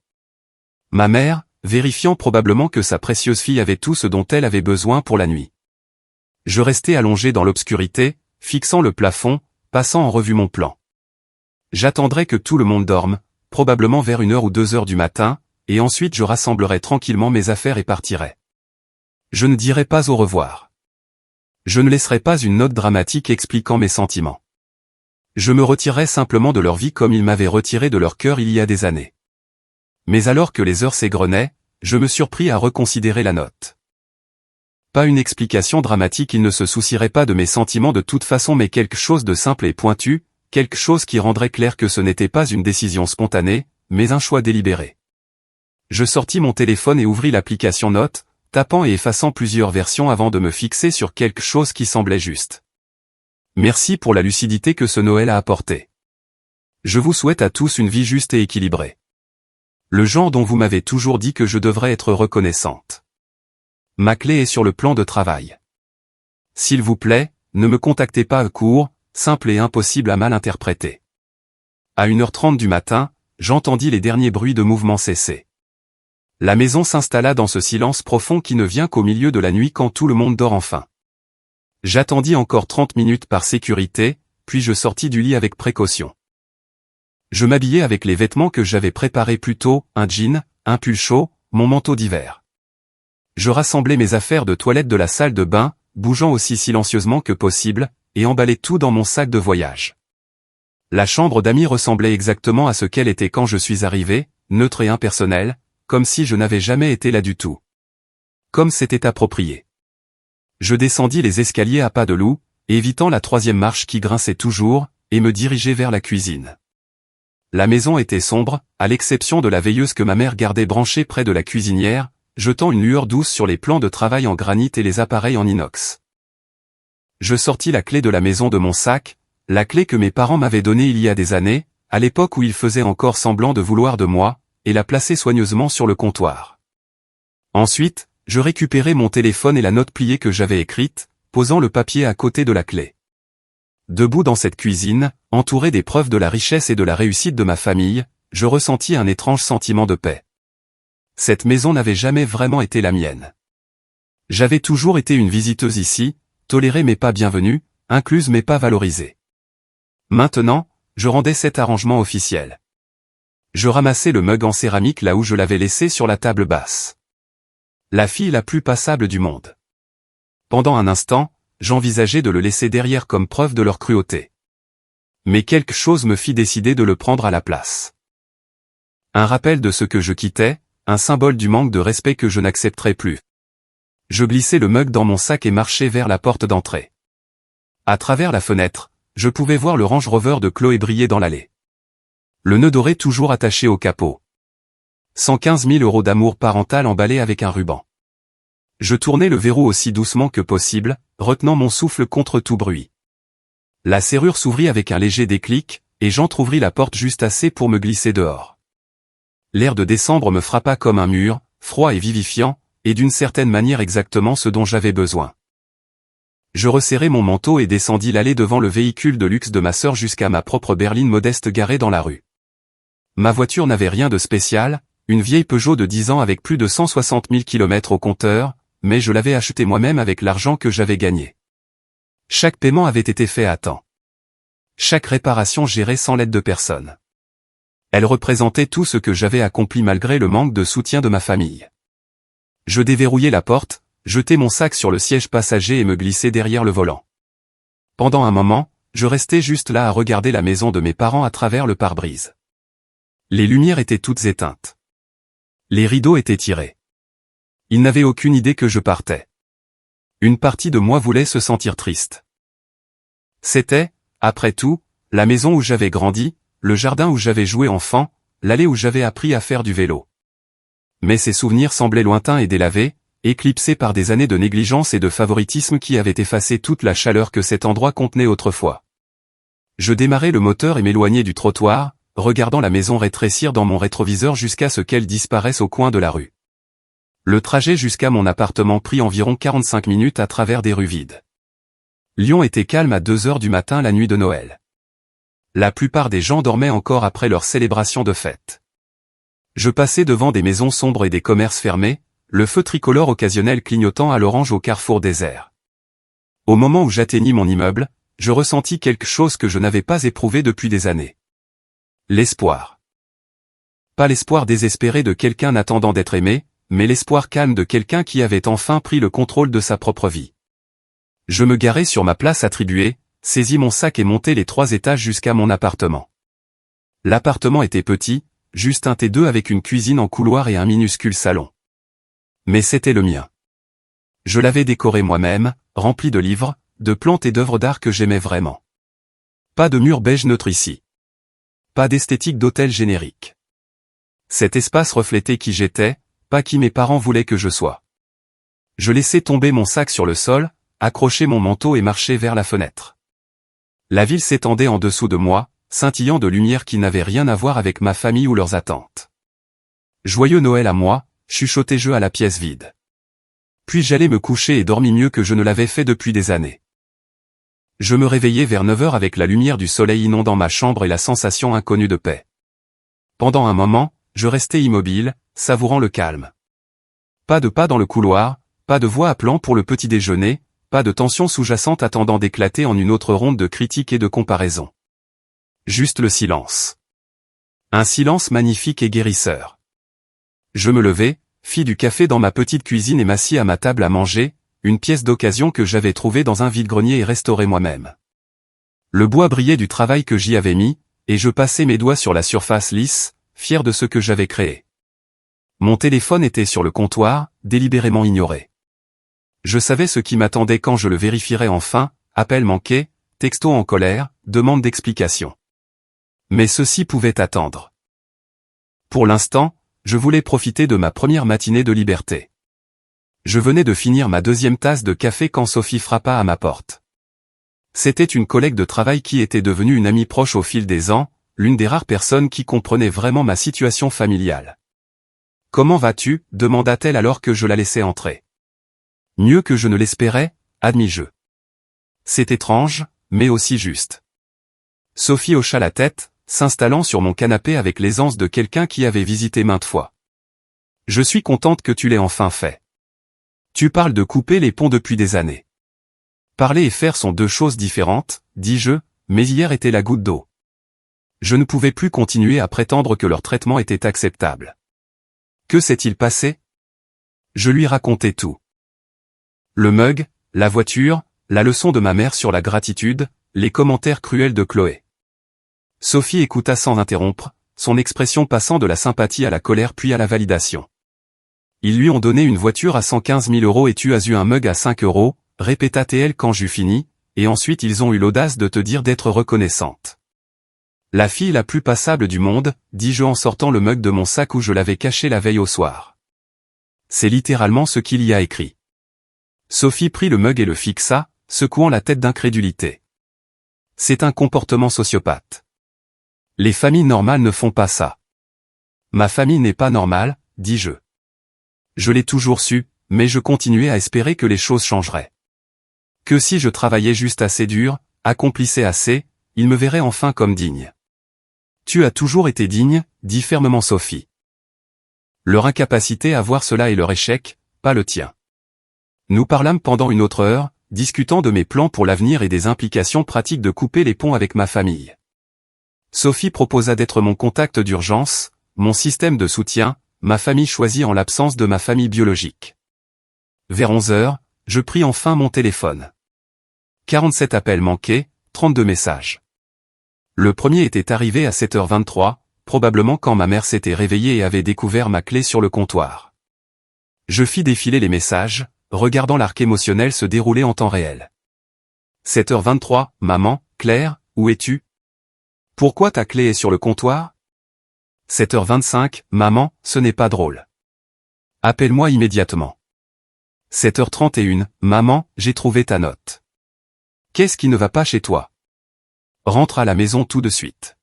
Ma mère, vérifiant probablement que sa précieuse fille avait tout ce dont elle avait besoin pour la nuit. Je restais allongé dans l'obscurité, fixant le plafond, passant en revue mon plan. J'attendrai que tout le monde dorme, probablement vers 1h ou 2h du matin, et ensuite je rassemblerai tranquillement mes affaires et partirai. Je ne dirai pas au revoir. Je ne laisserai pas une note dramatique expliquant mes sentiments. Je me retirerai simplement de leur vie comme ils m'avaient retiré de leur cœur il y a des années. Mais alors que les heures s'égrenaient, je me surpris à reconsidérer la note. Pas une explication dramatique, il ne se soucierait pas de mes sentiments de toute façon, mais quelque chose de simple et pointu, quelque chose qui rendrait clair que ce n'était pas une décision spontanée, mais un choix délibéré. Je sortis mon téléphone et ouvris l'application Notes, tapant et effaçant plusieurs versions avant de me fixer sur quelque chose qui semblait juste. Merci pour la lucidité que ce Noël a apporté. Je vous souhaite à tous une vie juste et équilibrée. Le genre dont vous m'avez toujours dit que je devrais être reconnaissante. Ma clé est sur le plan de travail. S'il vous plaît, ne me contactez pas à court, simple et impossible à mal interpréter. À 1h30 du matin, j'entendis les derniers bruits de mouvement cesser. La maison s'installa dans ce silence profond qui ne vient qu'au milieu de la nuit quand tout le monde dort enfin. J'attendis encore 30 minutes par sécurité, puis je sortis du lit avec précaution. Je m'habillai avec les vêtements que j'avais préparés plus tôt, un jean, un pull chaud, mon manteau d'hiver. Je rassemblai mes affaires de toilette de la salle de bain, bougeant aussi silencieusement que possible, et emballai tout dans mon sac de voyage. La chambre d'amis ressemblait exactement à ce qu'elle était quand je suis arrivé, neutre et impersonnelle, comme si je n'avais jamais été là du tout. Comme c'était approprié. Je descendis les escaliers à pas de loup, évitant la 3e marche qui grinçait toujours, et me dirigeai vers la cuisine. La maison était sombre, à l'exception de la veilleuse que ma mère gardait branchée près de la cuisinière, jetant une lueur douce sur les plans de travail en granit et les appareils en inox. Je sortis la clé de la maison de mon sac, la clé que mes parents m'avaient donnée il y a des années, à l'époque où ils faisaient encore semblant de vouloir de moi, et la plaçai soigneusement sur le comptoir. Ensuite, je récupérai mon téléphone et la note pliée que j'avais écrite, posant le papier à côté de la clé. Debout dans cette cuisine, entouré des preuves de la richesse et de la réussite de ma famille, je ressentis un étrange sentiment de paix. Cette maison n'avait jamais vraiment été la mienne. J'avais toujours été une visiteuse ici, tolérée mais pas bienvenue, incluse mais pas valorisée. Maintenant, je rendais cet arrangement officiel. Je ramassai le mug en céramique là où je l'avais laissé sur la table basse. La fille la plus passable du monde. Pendant un instant, j'envisageais de le laisser derrière comme preuve de leur cruauté. Mais quelque chose me fit décider de le prendre à la place. Un rappel de ce que je quittais, un symbole du manque de respect que je n'accepterais plus. Je glissai le mug dans mon sac et marchai vers la porte d'entrée. À travers la fenêtre, je pouvais voir le Range Rover de Chloé briller dans l'allée. Le nœud doré toujours attaché au capot. 115 000 € d'amour parental emballé avec un ruban. Je tournai le verrou aussi doucement que possible, retenant mon souffle contre tout bruit. La serrure s'ouvrit avec un léger déclic, et j'entr'ouvris la porte juste assez pour me glisser dehors. L'air de décembre me frappa comme un mur, froid et vivifiant, et d'une certaine manière exactement ce dont j'avais besoin. Je resserrai mon manteau et descendis l'allée devant le véhicule de luxe de ma sœur jusqu'à ma propre berline modeste garée dans la rue. Ma voiture n'avait rien de spécial, une vieille Peugeot de 10 ans avec plus de 160 000 km au compteur, mais je l'avais achetée moi-même avec l'argent que j'avais gagné. Chaque paiement avait été fait à temps. Chaque réparation gérée sans l'aide de personne. Elle représentait tout ce que j'avais accompli malgré le manque de soutien de ma famille. Je déverrouillai la porte, jetai mon sac sur le siège passager et me glissai derrière le volant. Pendant un moment, je restais juste là à regarder la maison de mes parents à travers le pare-brise. Les lumières étaient toutes éteintes. Les rideaux étaient tirés. Ils n'avaient aucune idée que je partais. Une partie de moi voulait se sentir triste. C'était, après tout, la maison où j'avais grandi, le jardin où j'avais joué enfant, l'allée où j'avais appris à faire du vélo. Mais ces souvenirs semblaient lointains et délavés, éclipsés par des années de négligence et de favoritisme qui avaient effacé toute la chaleur que cet endroit contenait autrefois. Je démarrai le moteur et m'éloignai du trottoir, regardant la maison rétrécir dans mon rétroviseur jusqu'à ce qu'elle disparaisse au coin de la rue. Le trajet jusqu'à mon appartement prit environ 45 minutes à travers des rues vides. Lyon était calme à 2 heures du matin la nuit de Noël. La plupart des gens dormaient encore après leur célébration de fête. Je passais devant des maisons sombres et des commerces fermés, le feu tricolore occasionnel clignotant à l'orange au carrefour désert. Au moment où j'atteignis mon immeuble, je ressentis quelque chose que je n'avais pas éprouvé depuis des années. L'espoir. Pas l'espoir désespéré de quelqu'un attendant d'être aimé, mais l'espoir calme de quelqu'un qui avait enfin pris le contrôle de sa propre vie. Je me garai sur ma place attribuée, saisis mon sac et montai les 3 étages jusqu'à mon appartement. L'appartement était petit, juste un T2 avec une cuisine en couloir et un minuscule salon. Mais c'était le mien. Je l'avais décoré moi-même, rempli de livres, de plantes et d'œuvres d'art que j'aimais vraiment. Pas de mur beige neutre ici. Pas d'esthétique d'hôtel générique. Cet espace reflétait qui j'étais, pas qui mes parents voulaient que je sois. Je laissai tomber mon sac sur le sol, accrochai mon manteau et marchai vers la fenêtre. La ville s'étendait en dessous de moi, scintillant de lumière qui n'avait rien à voir avec ma famille ou leurs attentes. Joyeux Noël à moi, chuchotai-je à la pièce vide. Puis j'allai me coucher et dormis mieux que je ne l'avais fait depuis des années. Je me réveillai vers 9 heures avec la lumière du soleil inondant ma chambre et la sensation inconnue de paix. Pendant un moment, je restai immobile, savourant le calme. Pas de pas dans le couloir, pas de voix appelant pour le petit déjeuner, pas de tension sous-jacente attendant d'éclater en une autre ronde de critiques et de comparaisons. Juste le silence. Un silence magnifique et guérisseur. Je me levai, fis du café dans ma petite cuisine et m'assis à ma table à manger, une pièce d'occasion que j'avais trouvée dans un vide-grenier et restaurée moi-même. Le bois brillait du travail que j'y avais mis, et je passais mes doigts sur la surface lisse, fier de ce que j'avais créé. Mon téléphone était sur le comptoir, délibérément ignoré. Je savais ce qui m'attendait quand je le vérifierais enfin, appel manqué, texto en colère, demande d'explication. Mais ceci pouvait attendre. Pour l'instant, je voulais profiter de ma première matinée de liberté. Je venais de finir ma 2e tasse de café quand Sophie frappa à ma porte. C'était une collègue de travail qui était devenue une amie proche au fil des ans, l'une des rares personnes qui comprenait vraiment ma situation familiale. « Comment vas-tu » demanda-t-elle alors que je la laissais entrer. « Mieux que je ne l'espérais » admis-je. C'est étrange, mais aussi juste. Sophie hocha la tête, s'installant sur mon canapé avec l'aisance de quelqu'un qui avait visité maintes fois. « Je suis contente que tu l'aies enfin fait. Tu parles de couper les ponts depuis des années. » Parler et faire sont 2 choses différentes, dis-je, mais hier était la goutte d'eau. Je ne pouvais plus continuer à prétendre que leur traitement était acceptable. Que s'est-il passé? Je lui racontai tout. Le mug, la voiture, la leçon de ma mère sur la gratitude, les commentaires cruels de Chloé. Sophie écouta sans interrompre, son expression passant de la sympathie à la colère puis à la validation. Ils lui ont donné une voiture à 115 000 € et tu as eu un mug à 5 €, répéta-t-elle quand j'eus fini, et ensuite ils ont eu l'audace de te dire d'être reconnaissante. La fille la plus passable du monde, dis-je en sortant le mug de mon sac où je l'avais caché la veille au soir. C'est littéralement ce qu'il y a écrit. Sophie prit le mug et le fixa, secouant la tête d'incrédulité. C'est un comportement sociopathe. Les familles normales ne font pas ça. Ma famille n'est pas normale, dis-je. Je l'ai toujours su, mais je continuais à espérer que les choses changeraient. Que si je travaillais juste assez dur, accomplissais assez, ils me verraient enfin comme digne. Tu as toujours été digne, dit fermement Sophie. Leur incapacité à voir cela est leur échec, pas le tien. Nous parlâmes pendant une autre heure, discutant de mes plans pour l'avenir et des implications pratiques de couper les ponts avec ma famille. Sophie proposa d'être mon contact d'urgence, mon système de soutien, ma famille choisie en l'absence de ma famille biologique. Vers 11 heures, je pris enfin mon téléphone. 47 appels manqués, 32 messages. Le premier était arrivé à 7h23, probablement quand ma mère s'était réveillée et avait découvert ma clé sur le comptoir. Je fis défiler les messages, regardant l'arc émotionnel se dérouler en temps réel. 7h23, maman, Claire, où es-tu? Pourquoi ta clé est sur le comptoir? 7h25, maman, ce n'est pas drôle. Appelle-moi immédiatement. 7h31, maman, j'ai trouvé ta note. Qu'est-ce qui ne va pas chez toi? Rentre à la maison tout de suite.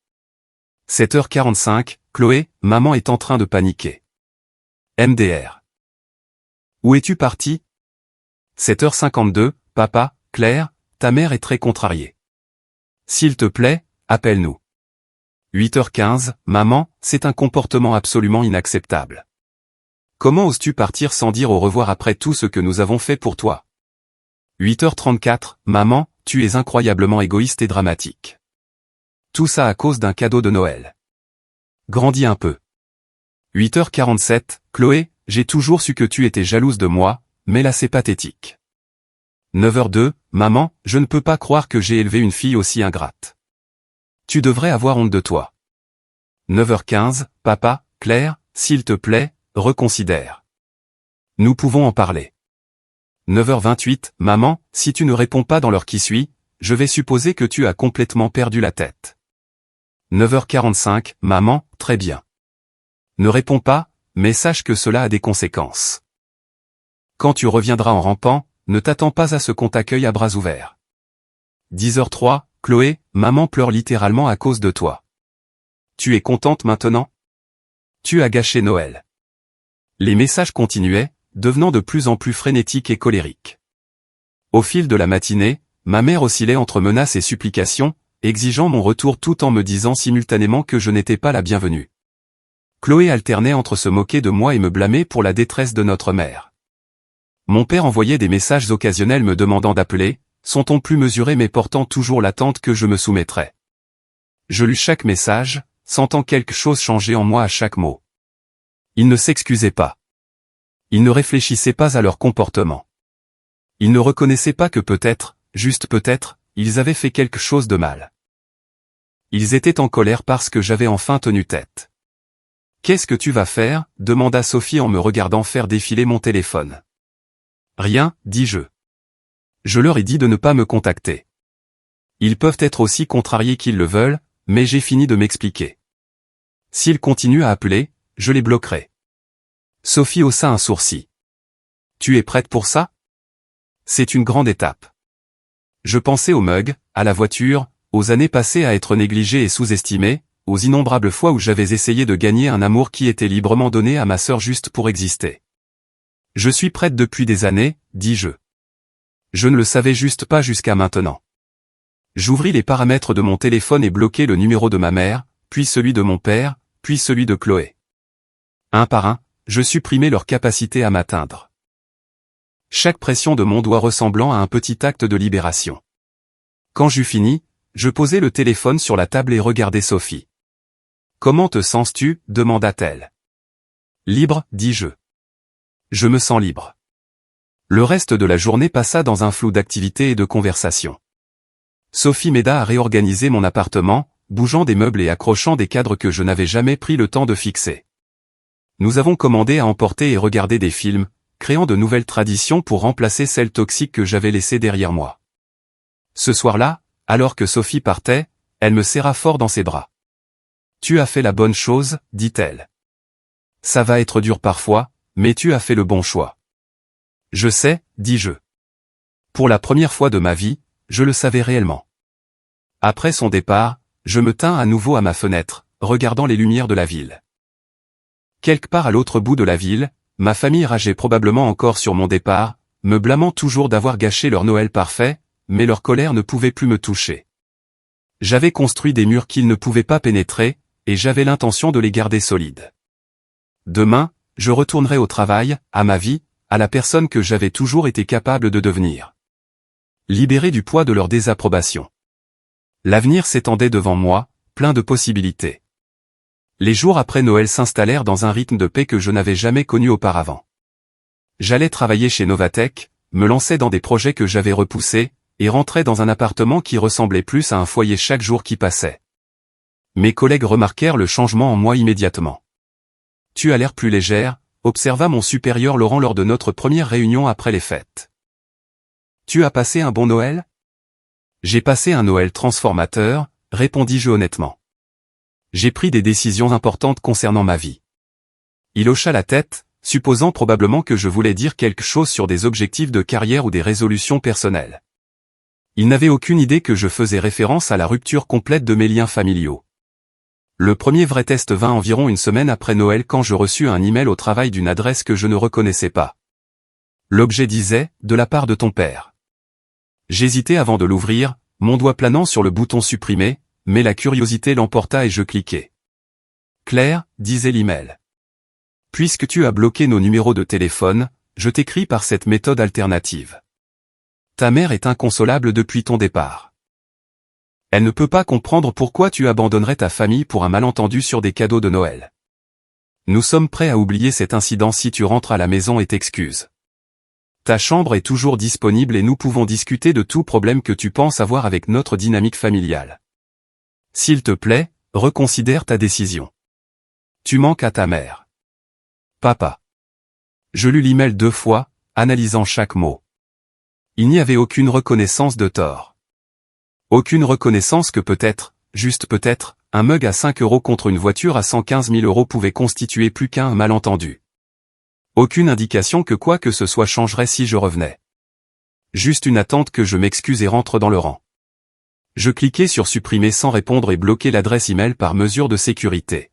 7h45, Chloé, maman est en train de paniquer. MDR. Où es-tu parti? 7h52, papa, Claire, ta mère est très contrariée. S'il te plaît, appelle-nous. 8h15, maman, c'est un comportement absolument inacceptable. Comment oses-tu partir sans dire au revoir après tout ce que nous avons fait pour toi? 8h34, maman, tu es incroyablement égoïste et dramatique. Tout ça à cause d'un cadeau de Noël. Grandis un peu. 8h47, Chloé, j'ai toujours su que tu étais jalouse de moi, mais là c'est pathétique. 9h02, maman, je ne peux pas croire que j'ai élevé une fille aussi ingrate. Tu devrais avoir honte de toi. 9h15, papa, Claire, s'il te plaît, reconsidère. Nous pouvons en parler. 9h28, maman, si tu ne réponds pas dans l'heure qui suit, je vais supposer que tu as complètement perdu la tête. 9h45, maman, très bien. Ne réponds pas, mais sache que cela a des conséquences. Quand tu reviendras en rampant, ne t'attends pas à ce qu'on t'accueille à bras ouverts. 10h03, Chloé, maman pleure littéralement à cause de toi. Tu es contente maintenant? Tu as gâché Noël. Les messages continuaient, devenant de plus en plus frénétiques et colériques. Au fil de la matinée, ma mère oscillait entre menaces et supplications, exigeant mon retour tout en me disant simultanément que je n'étais pas la bienvenue. Chloé alternait entre se moquer de moi et me blâmer pour la détresse de notre mère. Mon père envoyait des messages occasionnels me demandant d'appeler, son ton plus mesuré mais portant toujours l'attente que je me soumettrais. Je lus chaque message, sentant quelque chose changer en moi à chaque mot. Ils ne s'excusaient pas. Ils ne réfléchissaient pas à leur comportement. Ils ne reconnaissaient pas que peut-être, juste peut-être, ils avaient fait quelque chose de mal. Ils étaient en colère parce que j'avais enfin tenu tête. « Qu'est-ce que tu vas faire ?» demanda Sophie en me regardant faire défiler mon téléphone. « Rien, dis-je. Je leur ai dit de ne pas me contacter. Ils peuvent être aussi contrariés qu'ils le veulent, mais j'ai fini de m'expliquer. S'ils continuent à appeler, je les bloquerai. » Sophie haussa un sourcil. « Tu es prête pour ça? C'est une grande étape. » Je pensais aux mugs, à la voiture, aux années passées à être négligé et sous-estimé, aux innombrables fois où j'avais essayé de gagner un amour qui était librement donné à ma sœur juste pour exister. « Je suis prête depuis des années, dis-je. Je ne le savais juste pas jusqu'à maintenant. » J'ouvris les paramètres de mon téléphone et bloquai le numéro de ma mère, puis celui de mon père, puis celui de Chloé. Un par un, je supprimais leur capacité à m'atteindre. Chaque pression de mon doigt ressemblant à un petit acte de libération. Quand j'eus fini, je posai le téléphone sur la table et regardai Sophie. « Comment te sens-tu » demanda-t-elle. « Libre, dis-je. Je me sens libre. » Le reste de la journée passa dans un flou d'activités et de conversations. Sophie m'aida à réorganiser mon appartement, bougeant des meubles et accrochant des cadres que je n'avais jamais pris le temps de fixer. Nous avons commandé à emporter et regardé des films, créant de nouvelles traditions pour remplacer celles toxiques que j'avais laissées derrière moi. Ce soir-là, alors que Sophie partait, elle me serra fort dans ses bras. « Tu as fait la bonne chose, dit-elle. Ça va être dur parfois, mais tu as fait le bon choix. » Je sais, dis-je. Pour la première fois de ma vie, je le savais réellement. Après son départ, je me tins à nouveau à ma fenêtre, regardant les lumières de la ville. Quelque part à l'autre bout de la ville, ma famille rageait probablement encore sur mon départ, me blâmant toujours d'avoir gâché leur Noël parfait, mais leur colère ne pouvait plus me toucher. J'avais construit des murs qu'ils ne pouvaient pas pénétrer, et j'avais l'intention de les garder solides. Demain, je retournerai au travail, à ma vie, à la personne que j'avais toujours été capable de devenir. Libéré du poids de leur désapprobation. L'avenir s'étendait devant moi, plein de possibilités. Les jours après Noël s'installèrent dans un rythme de paix que je n'avais jamais connu auparavant. J'allais travailler chez Novatech, me lançais dans des projets que j'avais repoussés, et rentrais dans un appartement qui ressemblait plus à un foyer chaque jour qui passait. Mes collègues remarquèrent le changement en moi immédiatement. « Tu as l'air plus légère », observa mon supérieur Laurent lors de notre première réunion après les fêtes. « Tu as passé un bon Noël ?» « J'ai passé un Noël transformateur », répondis-je honnêtement. « J'ai pris des décisions importantes concernant ma vie. » Il hocha la tête, supposant probablement que je voulais dire quelque chose sur des objectifs de carrière ou des résolutions personnelles. Il n'avait aucune idée que je faisais référence à la rupture complète de mes liens familiaux. Le premier vrai test vint environ une semaine après Noël quand je reçus un email au travail d'une adresse que je ne reconnaissais pas. L'objet disait « De la part de ton père ». J'hésitais avant de l'ouvrir, mon doigt planant sur le bouton supprimer, mais la curiosité l'emporta et je cliquai. « Claire », disait l'email. « Puisque tu as bloqué nos numéros de téléphone, je t'écris par cette méthode alternative. Ta mère est inconsolable depuis ton départ. Elle ne peut pas comprendre pourquoi tu abandonnerais ta famille pour un malentendu sur des cadeaux de Noël. Nous sommes prêts à oublier cet incident si tu rentres à la maison et t'excuses. Ta chambre est toujours disponible et nous pouvons discuter de tout problème que tu penses avoir avec notre dynamique familiale. S'il te plaît, reconsidère ta décision. Tu manques à ta mère. Papa. » Je lus l'email 2 fois, analysant chaque mot. Il n'y avait aucune reconnaissance de tort. Aucune reconnaissance que peut-être, juste peut-être, un mug à 5 € contre une voiture à 115 000 € pouvait constituer plus qu'un malentendu. Aucune indication que quoi que ce soit changerait si je revenais. Juste une attente que je m'excuse et rentre dans le rang. Je cliquai sur supprimer sans répondre et bloquai l'adresse email par mesure de sécurité.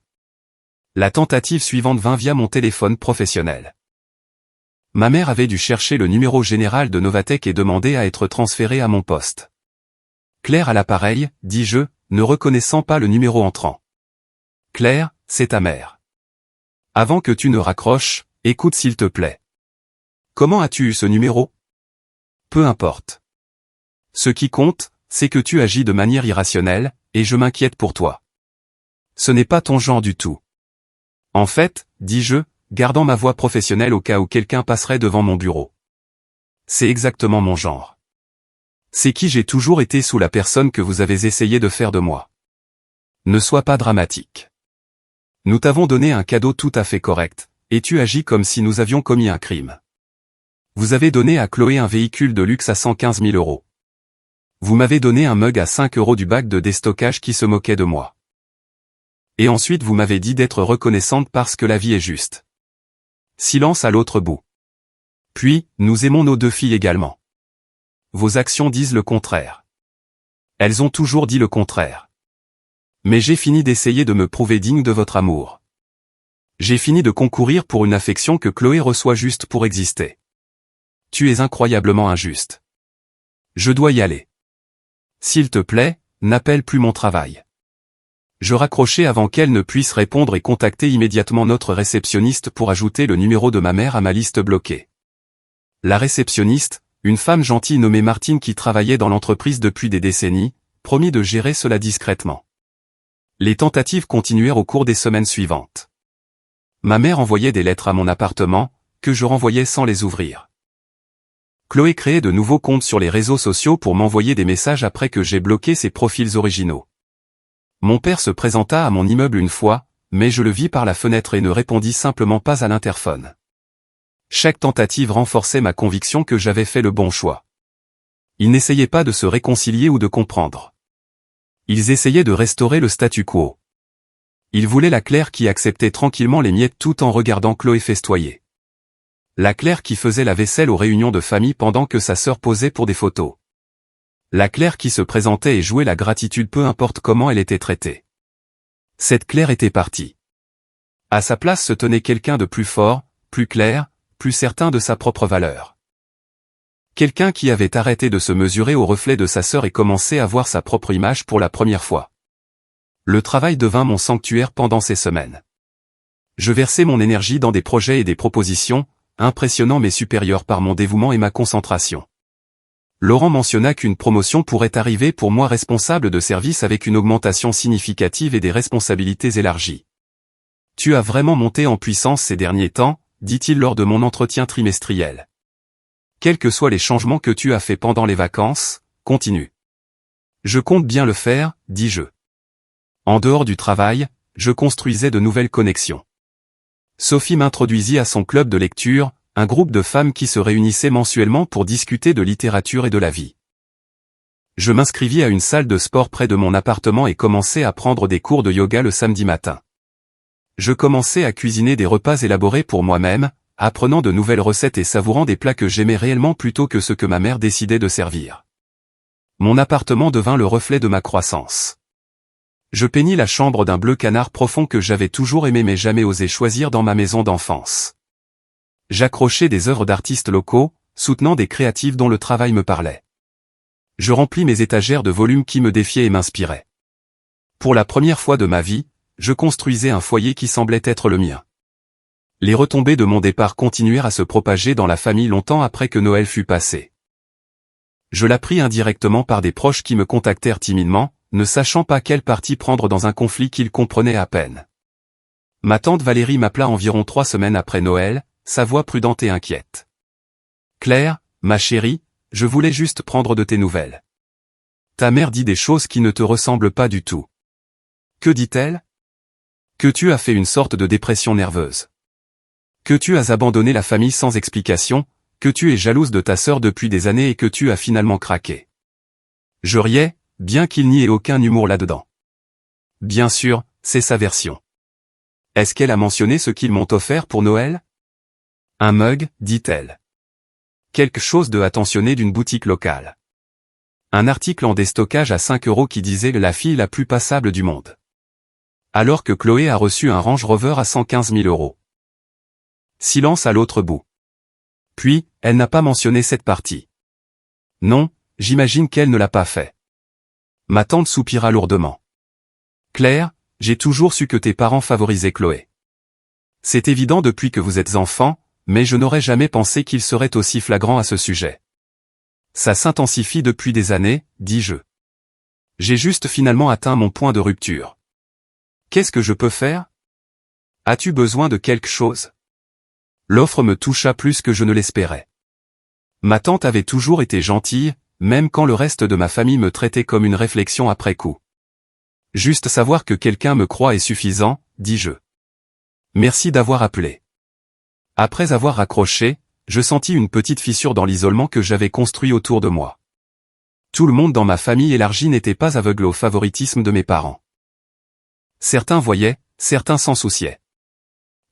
La tentative suivante vint via mon téléphone professionnel. Ma mère avait dû chercher le numéro général de Novatech et demander à être transférée à mon poste. « Claire à l'appareil », dis-je, ne reconnaissant pas le numéro entrant. « Claire, c'est ta mère. Avant que tu ne raccroches, écoute s'il te plaît. Comment as-tu eu ce numéro ? Peu importe. Ce qui compte, c'est que tu agis de manière irrationnelle, et je m'inquiète pour toi. Ce n'est pas ton genre du tout. En fait, dis-je, gardant ma voix professionnelle au cas où quelqu'un passerait devant mon bureau. C'est exactement mon genre. C'est qui j'ai toujours été sous la personne que vous avez essayé de faire de moi. Ne sois pas dramatique. Nous t'avons donné un cadeau tout à fait correct, et tu agis comme si nous avions commis un crime. Vous avez donné à Chloé un véhicule de luxe à 115 000 €. Vous m'avez donné un mug à 5 € du bac de déstockage qui se moquait de moi. Et ensuite vous m'avez dit d'être reconnaissante parce que la vie est juste. Silence à l'autre bout. Puis, nous aimons nos 2 filles également. Vos actions disent le contraire. Elles ont toujours dit le contraire. Mais j'ai fini d'essayer de me prouver digne de votre amour. J'ai fini de concourir pour une affection que Chloé reçoit juste pour exister. Tu es incroyablement injuste. Je dois y aller. S'il te plaît, n'appelle plus mon travail. Je raccrochai avant qu'elle ne puisse répondre et contactai immédiatement notre réceptionniste pour ajouter le numéro de ma mère à ma liste bloquée. La réceptionniste, une femme gentille nommée Martine qui travaillait dans l'entreprise depuis des décennies, promit de gérer cela discrètement. Les tentatives continuèrent au cours des semaines suivantes. Ma mère envoyait des lettres à mon appartement, que je renvoyais sans les ouvrir. Chloé créait de nouveaux comptes sur les réseaux sociaux pour m'envoyer des messages après que j'ai bloqué ses profils originaux. Mon père se présenta à mon immeuble une fois, mais je le vis par la fenêtre et ne répondis simplement pas à l'interphone. Chaque tentative renforçait ma conviction que j'avais fait le bon choix. Ils n'essayaient pas de se réconcilier ou de comprendre. Ils essayaient de restaurer le statu quo. Ils voulaient la Claire qui acceptait tranquillement les miettes tout en regardant Chloé festoyer. La Claire qui faisait la vaisselle aux réunions de famille pendant que sa sœur posait pour des photos. La Claire qui se présentait et jouait la gratitude peu importe comment elle était traitée. Cette Claire était partie. À sa place se tenait quelqu'un de plus fort, plus clair, plus certain de sa propre valeur. Quelqu'un qui avait arrêté de se mesurer au reflet de sa sœur et commençait à voir sa propre image pour la première fois. Le travail devint mon sanctuaire pendant ces semaines. Je versais mon énergie dans des projets et des propositions, impressionnant mes supérieurs par mon dévouement et ma concentration. Laurent mentionna qu'une promotion pourrait arriver pour moi responsable de service avec une augmentation significative et des responsabilités élargies. Tu as vraiment monté en puissance ces derniers temps, dit-il lors de mon entretien trimestriel. Quels que soient les changements que tu as faits pendant les vacances, continue. Je compte bien le faire, dis-je. En dehors du travail, je construisais de nouvelles connexions. Sophie m'introduisit à son club de lecture, un groupe de femmes qui se réunissaient mensuellement pour discuter de littérature et de la vie. Je m'inscrivis à une salle de sport près de mon appartement et commençai à prendre des cours de yoga le samedi matin. Je commençai à cuisiner des repas élaborés pour moi-même, apprenant de nouvelles recettes et savourant des plats que j'aimais réellement plutôt que ceux que ma mère décidait de servir. Mon appartement devint le reflet de ma croissance. Je peignis la chambre d'un bleu canard profond que j'avais toujours aimé mais jamais osé choisir dans ma maison d'enfance. J'accrochai des œuvres d'artistes locaux, soutenant des créatifs dont le travail me parlait. Je remplis mes étagères de volumes qui me défiaient et m'inspiraient. Pour la première fois de ma vie, je construisais un foyer qui semblait être le mien. Les retombées de mon départ continuèrent à se propager dans la famille longtemps après que Noël fut passé. Je l'appris indirectement par des proches qui me contactèrent timidement, ne sachant pas quel parti prendre dans un conflit qu'ils comprenaient à peine. Ma tante Valérie m'appela environ 3 semaines après Noël, sa voix prudente et inquiète. « Claire, ma chérie, je voulais juste prendre de tes nouvelles. Ta mère dit des choses qui ne te ressemblent pas du tout. » « Que dit-elle ? » ?»« Que tu as fait une sorte de dépression nerveuse. Que tu as abandonné la famille sans explication, que tu es jalouse de ta sœur depuis des années et que tu as finalement craqué. » Je riais, bien qu'il n'y ait aucun humour là-dedans. Bien sûr, c'est sa version. Est-ce qu'elle a mentionné ce qu'ils m'ont offert pour Noël ? Un mug, dit-elle. Quelque chose de attentionné d'une boutique locale. Un article en déstockage à 5 € qui disait « La fille la plus passable du monde ». Alors que Chloé a reçu un Range Rover à 115 000 €. Silence à l'autre bout. Puis, elle n'a pas mentionné cette partie. Non, j'imagine qu'elle ne l'a pas fait. Ma tante soupira lourdement. Claire, j'ai toujours su que tes parents favorisaient Chloé. C'est évident depuis que vous êtes enfant, mais je n'aurais jamais pensé qu'il serait aussi flagrant à ce sujet. Ça s'intensifie depuis des années, dis-je. J'ai juste finalement atteint mon point de rupture. Qu'est-ce que je peux faire ? As-tu besoin de quelque chose ? L'offre me toucha plus que je ne l'espérais. Ma tante avait toujours été gentille, même quand le reste de ma famille me traitait comme une réflexion après coup. Juste savoir que quelqu'un me croit est suffisant, dis-je. Merci d'avoir appelé. Après avoir raccroché, je sentis une petite fissure dans l'isolement que j'avais construit autour de moi. Tout le monde dans ma famille élargie n'était pas aveugle au favoritisme de mes parents. Certains voyaient, certains s'en souciaient.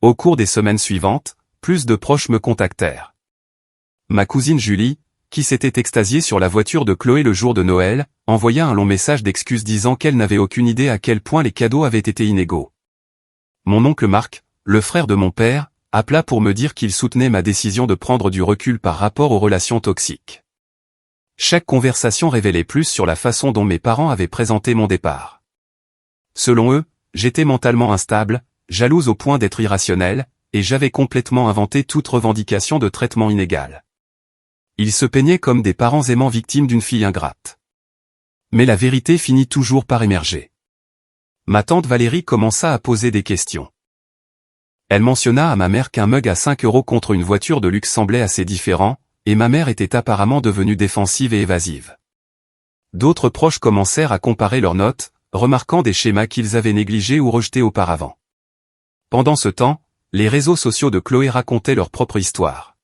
Au cours des semaines suivantes, plus de proches me contactèrent. Ma cousine Julie, qui s'était extasiée sur la voiture de Chloé le jour de Noël, envoya un long message d'excuses disant qu'elle n'avait aucune idée à quel point les cadeaux avaient été inégaux. Mon oncle Marc, le frère de mon père, appela pour me dire qu'il soutenait ma décision de prendre du recul par rapport aux relations toxiques. Chaque conversation révélait plus sur la façon dont mes parents avaient présenté mon départ. Selon eux, j'étais mentalement instable, jalouse au point d'être irrationnelle, et j'avais complètement inventé toute revendication de traitement inégal. Ils se peignaient comme des parents aimants victimes d'une fille ingrate. Mais la vérité finit toujours par émerger. Ma tante Valérie commença à poser des questions. Elle mentionna à ma mère qu'un mug à 5 € contre une voiture de luxe semblait assez différent, et ma mère était apparemment devenue défensive et évasive. D'autres proches commencèrent à comparer leurs notes, remarquant des schémas qu'ils avaient négligés ou rejetés auparavant. Pendant ce temps, les réseaux sociaux de Chloé racontaient leur propre histoire.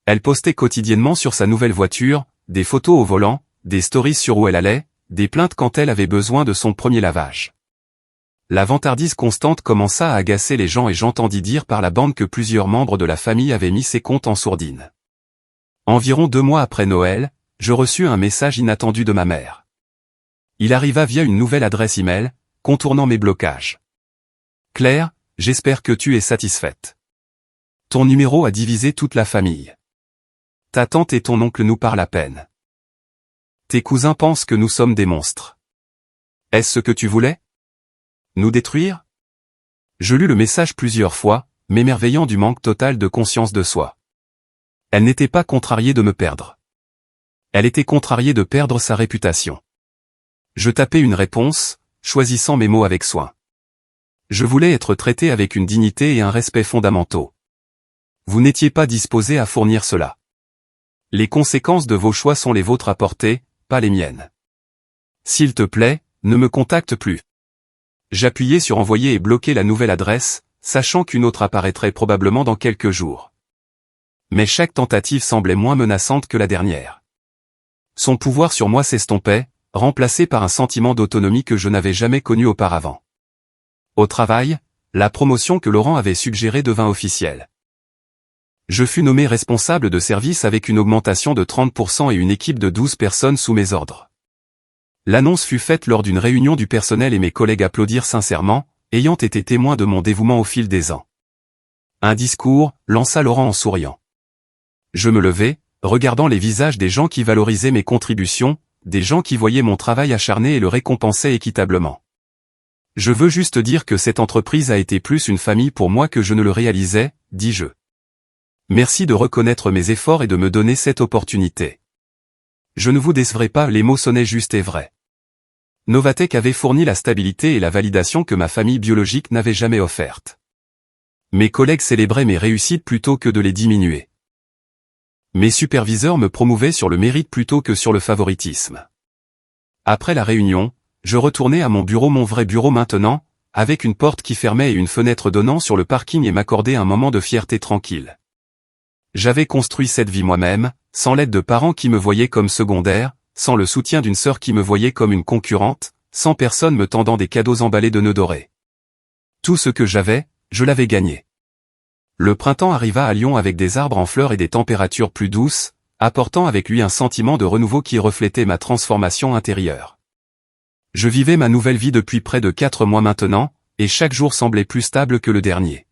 Elle postait quotidiennement sur sa nouvelle voiture, des photos au volant, des stories sur où elle allait, des plaintes quand elle avait besoin de son premier lavage. La vantardise constante commença à agacer les gens et j'entendis dire par la bande que plusieurs membres de la famille avaient mis ses comptes en sourdine. Environ 2 mois après Noël, je reçus un message inattendu de ma mère. Il arriva via une nouvelle adresse email, contournant mes blocages. Claire, j'espère que tu es satisfaite. Ton numéro a divisé toute la famille. Ta tante et ton oncle nous parlent à peine. Tes cousins pensent que nous sommes des monstres. Est-ce ce que tu voulais ? Nous détruire ? Je lus le message plusieurs fois, m'émerveillant du manque total de conscience de soi. Elle n'était pas contrariée de me perdre. Elle était contrariée de perdre sa réputation. Je tapais une réponse, choisissant mes mots avec soin. Je voulais être traité avec une dignité et un respect fondamentaux. Vous n'étiez pas disposé à fournir cela. Les conséquences de vos choix sont les vôtres à porter, pas les miennes. S'il te plaît, ne me contacte plus. J'appuyais sur envoyer et bloquer la nouvelle adresse, sachant qu'une autre apparaîtrait probablement dans quelques jours. Mais chaque tentative semblait moins menaçante que la dernière. Son pouvoir sur moi s'estompait, remplacé par un sentiment d'autonomie que je n'avais jamais connu auparavant. Au travail, la promotion que Laurent avait suggérée devint officielle. Je fus nommé responsable de service avec une augmentation de 30% et une équipe de 12 personnes sous mes ordres. L'annonce fut faite lors d'une réunion du personnel et mes collègues applaudirent sincèrement, ayant été témoins de mon dévouement au fil des ans. Un discours, lança Laurent en souriant. Je me levai, regardant les visages des gens qui valorisaient mes contributions, des gens qui voyaient mon travail acharné et le récompensaient équitablement. Je veux juste dire que cette entreprise a été plus une famille pour moi que je ne le réalisais, dis-je. Merci de reconnaître mes efforts et de me donner cette opportunité. Je ne vous décevrai pas, les mots sonnaient justes et vrais. Novatech avait fourni la stabilité et la validation que ma famille biologique n'avait jamais offerte. Mes collègues célébraient mes réussites plutôt que de les diminuer. Mes superviseurs me promouvaient sur le mérite plutôt que sur le favoritisme. Après la réunion, je retournai à mon bureau, mon vrai bureau maintenant, avec une porte qui fermait et une fenêtre donnant sur le parking et m'accordait un moment de fierté tranquille. J'avais construit cette vie moi-même, sans l'aide de parents qui me voyaient comme secondaire, sans le soutien d'une sœur qui me voyait comme une concurrente, sans personne me tendant des cadeaux emballés de nœuds dorés. Tout ce que j'avais, je l'avais gagné. Le printemps arriva à Lyon avec des arbres en fleurs et des températures plus douces, apportant avec lui un sentiment de renouveau qui reflétait ma transformation intérieure. Je vivais ma nouvelle vie depuis près de 4 mois maintenant, et chaque jour semblait plus stable que le dernier.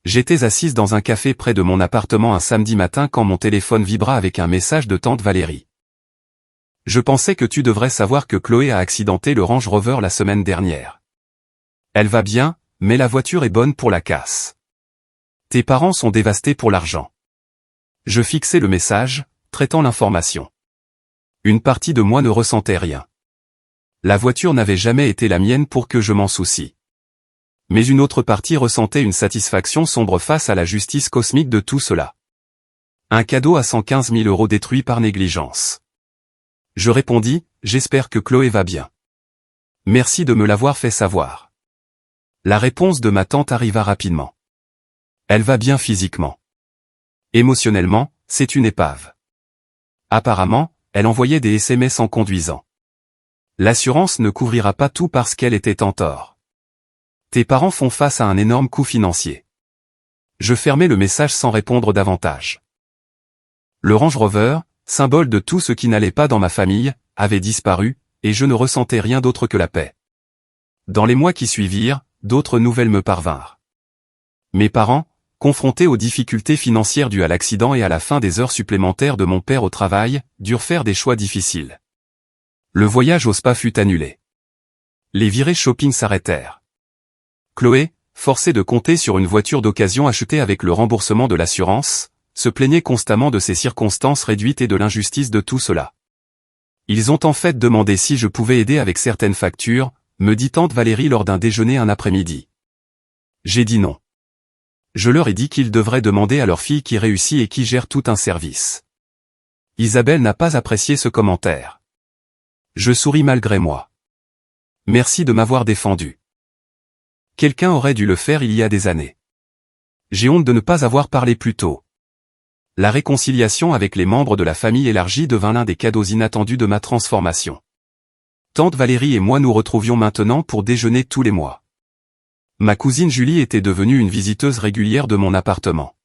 J'étais assise dans un café près de mon appartement un samedi matin quand mon téléphone vibra avec un message de tante Valérie. Je pensais que tu devrais savoir que Chloé a accidenté le Range Rover la semaine dernière. Elle va bien, mais la voiture est bonne pour la casse. Tes parents sont dévastés pour l'argent. Je fixai le message, traitant l'information. Une partie de moi ne ressentait rien. La voiture n'avait jamais été la mienne pour que je m'en soucie. Mais une autre partie ressentait une satisfaction sombre face à la justice cosmique de tout cela. Un cadeau à 115 000 € détruit par négligence. Je répondis, j'espère que Chloé va bien. Merci de me l'avoir fait savoir. La réponse de ma tante arriva rapidement. Elle va bien physiquement. Émotionnellement, c'est une épave. Apparemment, elle envoyait des SMS en conduisant. L'assurance ne couvrira pas tout parce qu'elle était en tort. Tes parents font face à un énorme coût financier. Je fermai le message sans répondre davantage. Le Range Rover, symbole de tout ce qui n'allait pas dans ma famille, avait disparu, et je ne ressentais rien d'autre que la paix. Dans les mois qui suivirent, d'autres nouvelles me parvinrent. Mes parents, confrontés aux difficultés financières dues à l'accident et à la fin des heures supplémentaires de mon père au travail, durent faire des choix difficiles. Le voyage au spa fut annulé. Les virées shopping s'arrêtèrent. Chloé, forcée de compter sur une voiture d'occasion achetée avec le remboursement de l'assurance, se plaignait constamment de ces circonstances réduites et de l'injustice de tout cela. Ils ont en fait demandé si je pouvais aider avec certaines factures, me dit tante Valérie lors d'un déjeuner un après-midi. J'ai dit non. Je leur ai dit qu'ils devraient demander à leur fille qui réussit et qui gère tout un service. Isabelle n'a pas apprécié ce commentaire. Je souris malgré moi. Merci de m'avoir défendu. Quelqu'un aurait dû le faire il y a des années. J'ai honte de ne pas avoir parlé plus tôt. La réconciliation avec les membres de la famille élargie devint l'un des cadeaux inattendus de ma transformation. Tante Valérie et moi nous retrouvions maintenant pour déjeuner tous les mois. Ma cousine Julie était devenue une visiteuse régulière de mon appartement.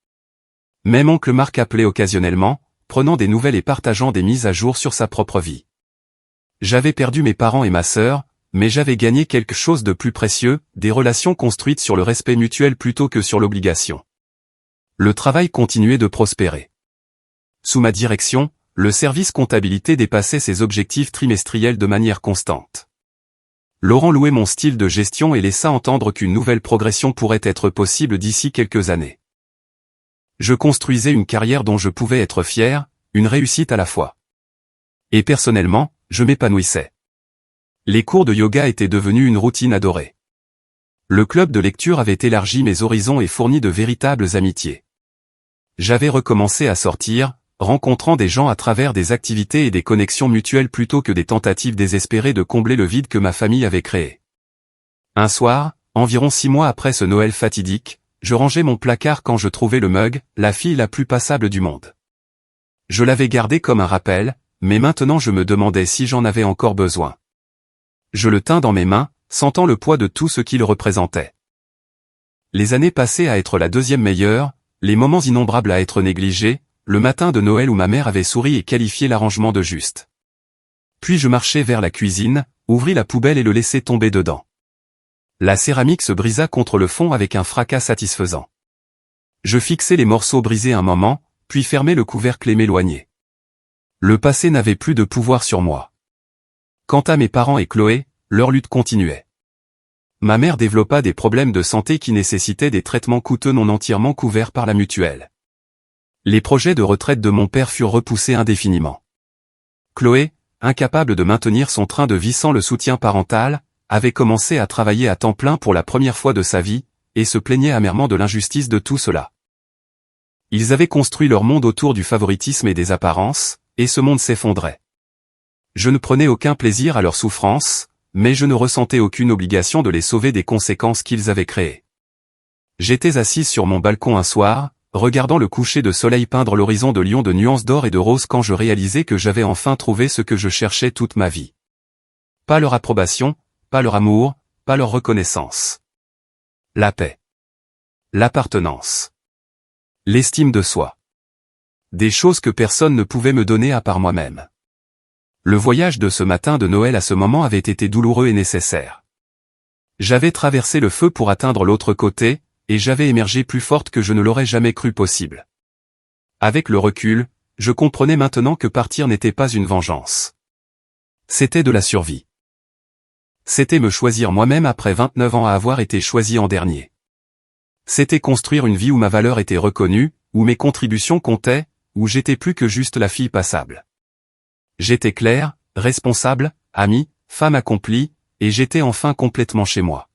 Même oncle Marc appelait occasionnellement, prenant des nouvelles et partageant des mises à jour sur sa propre vie. J'avais perdu mes parents et ma sœur, mais j'avais gagné quelque chose de plus précieux, des relations construites sur le respect mutuel plutôt que sur l'obligation. Le travail continuait de prospérer. Sous ma direction, le service comptabilité dépassait ses objectifs trimestriels de manière constante. Laurent louait mon style de gestion et laissa entendre qu'une nouvelle progression pourrait être possible d'ici quelques années. Je construisais une carrière dont je pouvais être fier, une réussite à la fois. Et personnellement, je m'épanouissais. Les cours de yoga étaient devenus une routine adorée. Le club de lecture avait élargi mes horizons et fourni de véritables amitiés. J'avais recommencé à sortir, rencontrant des gens à travers des activités et des connexions mutuelles plutôt que des tentatives désespérées de combler le vide que ma famille avait créé. Un soir, environ 6 mois après ce Noël fatidique, je rangeais mon placard quand je trouvais le mug, la fille la plus passable du monde. Je l'avais gardé comme un rappel, mais maintenant je me demandais si j'en avais encore besoin. Je le tins dans mes mains, sentant le poids de tout ce qu'il représentait. Les années passées à être la deuxième meilleure, les moments innombrables à être négligés, le matin de Noël où ma mère avait souri et qualifié l'arrangement de juste. Puis je marchai vers la cuisine, ouvris la poubelle et le laissai tomber dedans. La céramique se brisa contre le fond avec un fracas satisfaisant. Je fixai les morceaux brisés un moment, puis fermai le couvercle et m'éloignai. Le passé n'avait plus de pouvoir sur moi. Quant à mes parents et Chloé, leur lutte continuait. Ma mère développa des problèmes de santé qui nécessitaient des traitements coûteux non entièrement couverts par la mutuelle. Les projets de retraite de mon père furent repoussés indéfiniment. Chloé, incapable de maintenir son train de vie sans le soutien parental, avait commencé à travailler à temps plein pour la première fois de sa vie, et se plaignait amèrement de l'injustice de tout cela. Ils avaient construit leur monde autour du favoritisme et des apparences, et ce monde s'effondrait. Je ne prenais aucun plaisir à leur souffrance, mais je ne ressentais aucune obligation de les sauver des conséquences qu'ils avaient créées. J'étais assise sur mon balcon un soir, regardant le coucher de soleil peindre l'horizon de Lyon de nuances d'or et de rose quand je réalisais que j'avais enfin trouvé ce que je cherchais toute ma vie. Pas leur approbation, pas leur amour, pas leur reconnaissance. La paix. L'appartenance. L'estime de soi. Des choses que personne ne pouvait me donner à part moi-même. Le voyage de ce matin de Noël à ce moment avait été douloureux et nécessaire. J'avais traversé le feu pour atteindre l'autre côté, et j'avais émergé plus forte que je ne l'aurais jamais cru possible. Avec le recul, je comprenais maintenant que partir n'était pas une vengeance. C'était de la survie. C'était me choisir moi-même après 29 ans à avoir été choisi en dernier. C'était construire une vie où ma valeur était reconnue, où mes contributions comptaient, où j'étais plus que juste la fille passable. J'étais claire, responsable, amie, femme accomplie, et j'étais enfin complètement chez moi.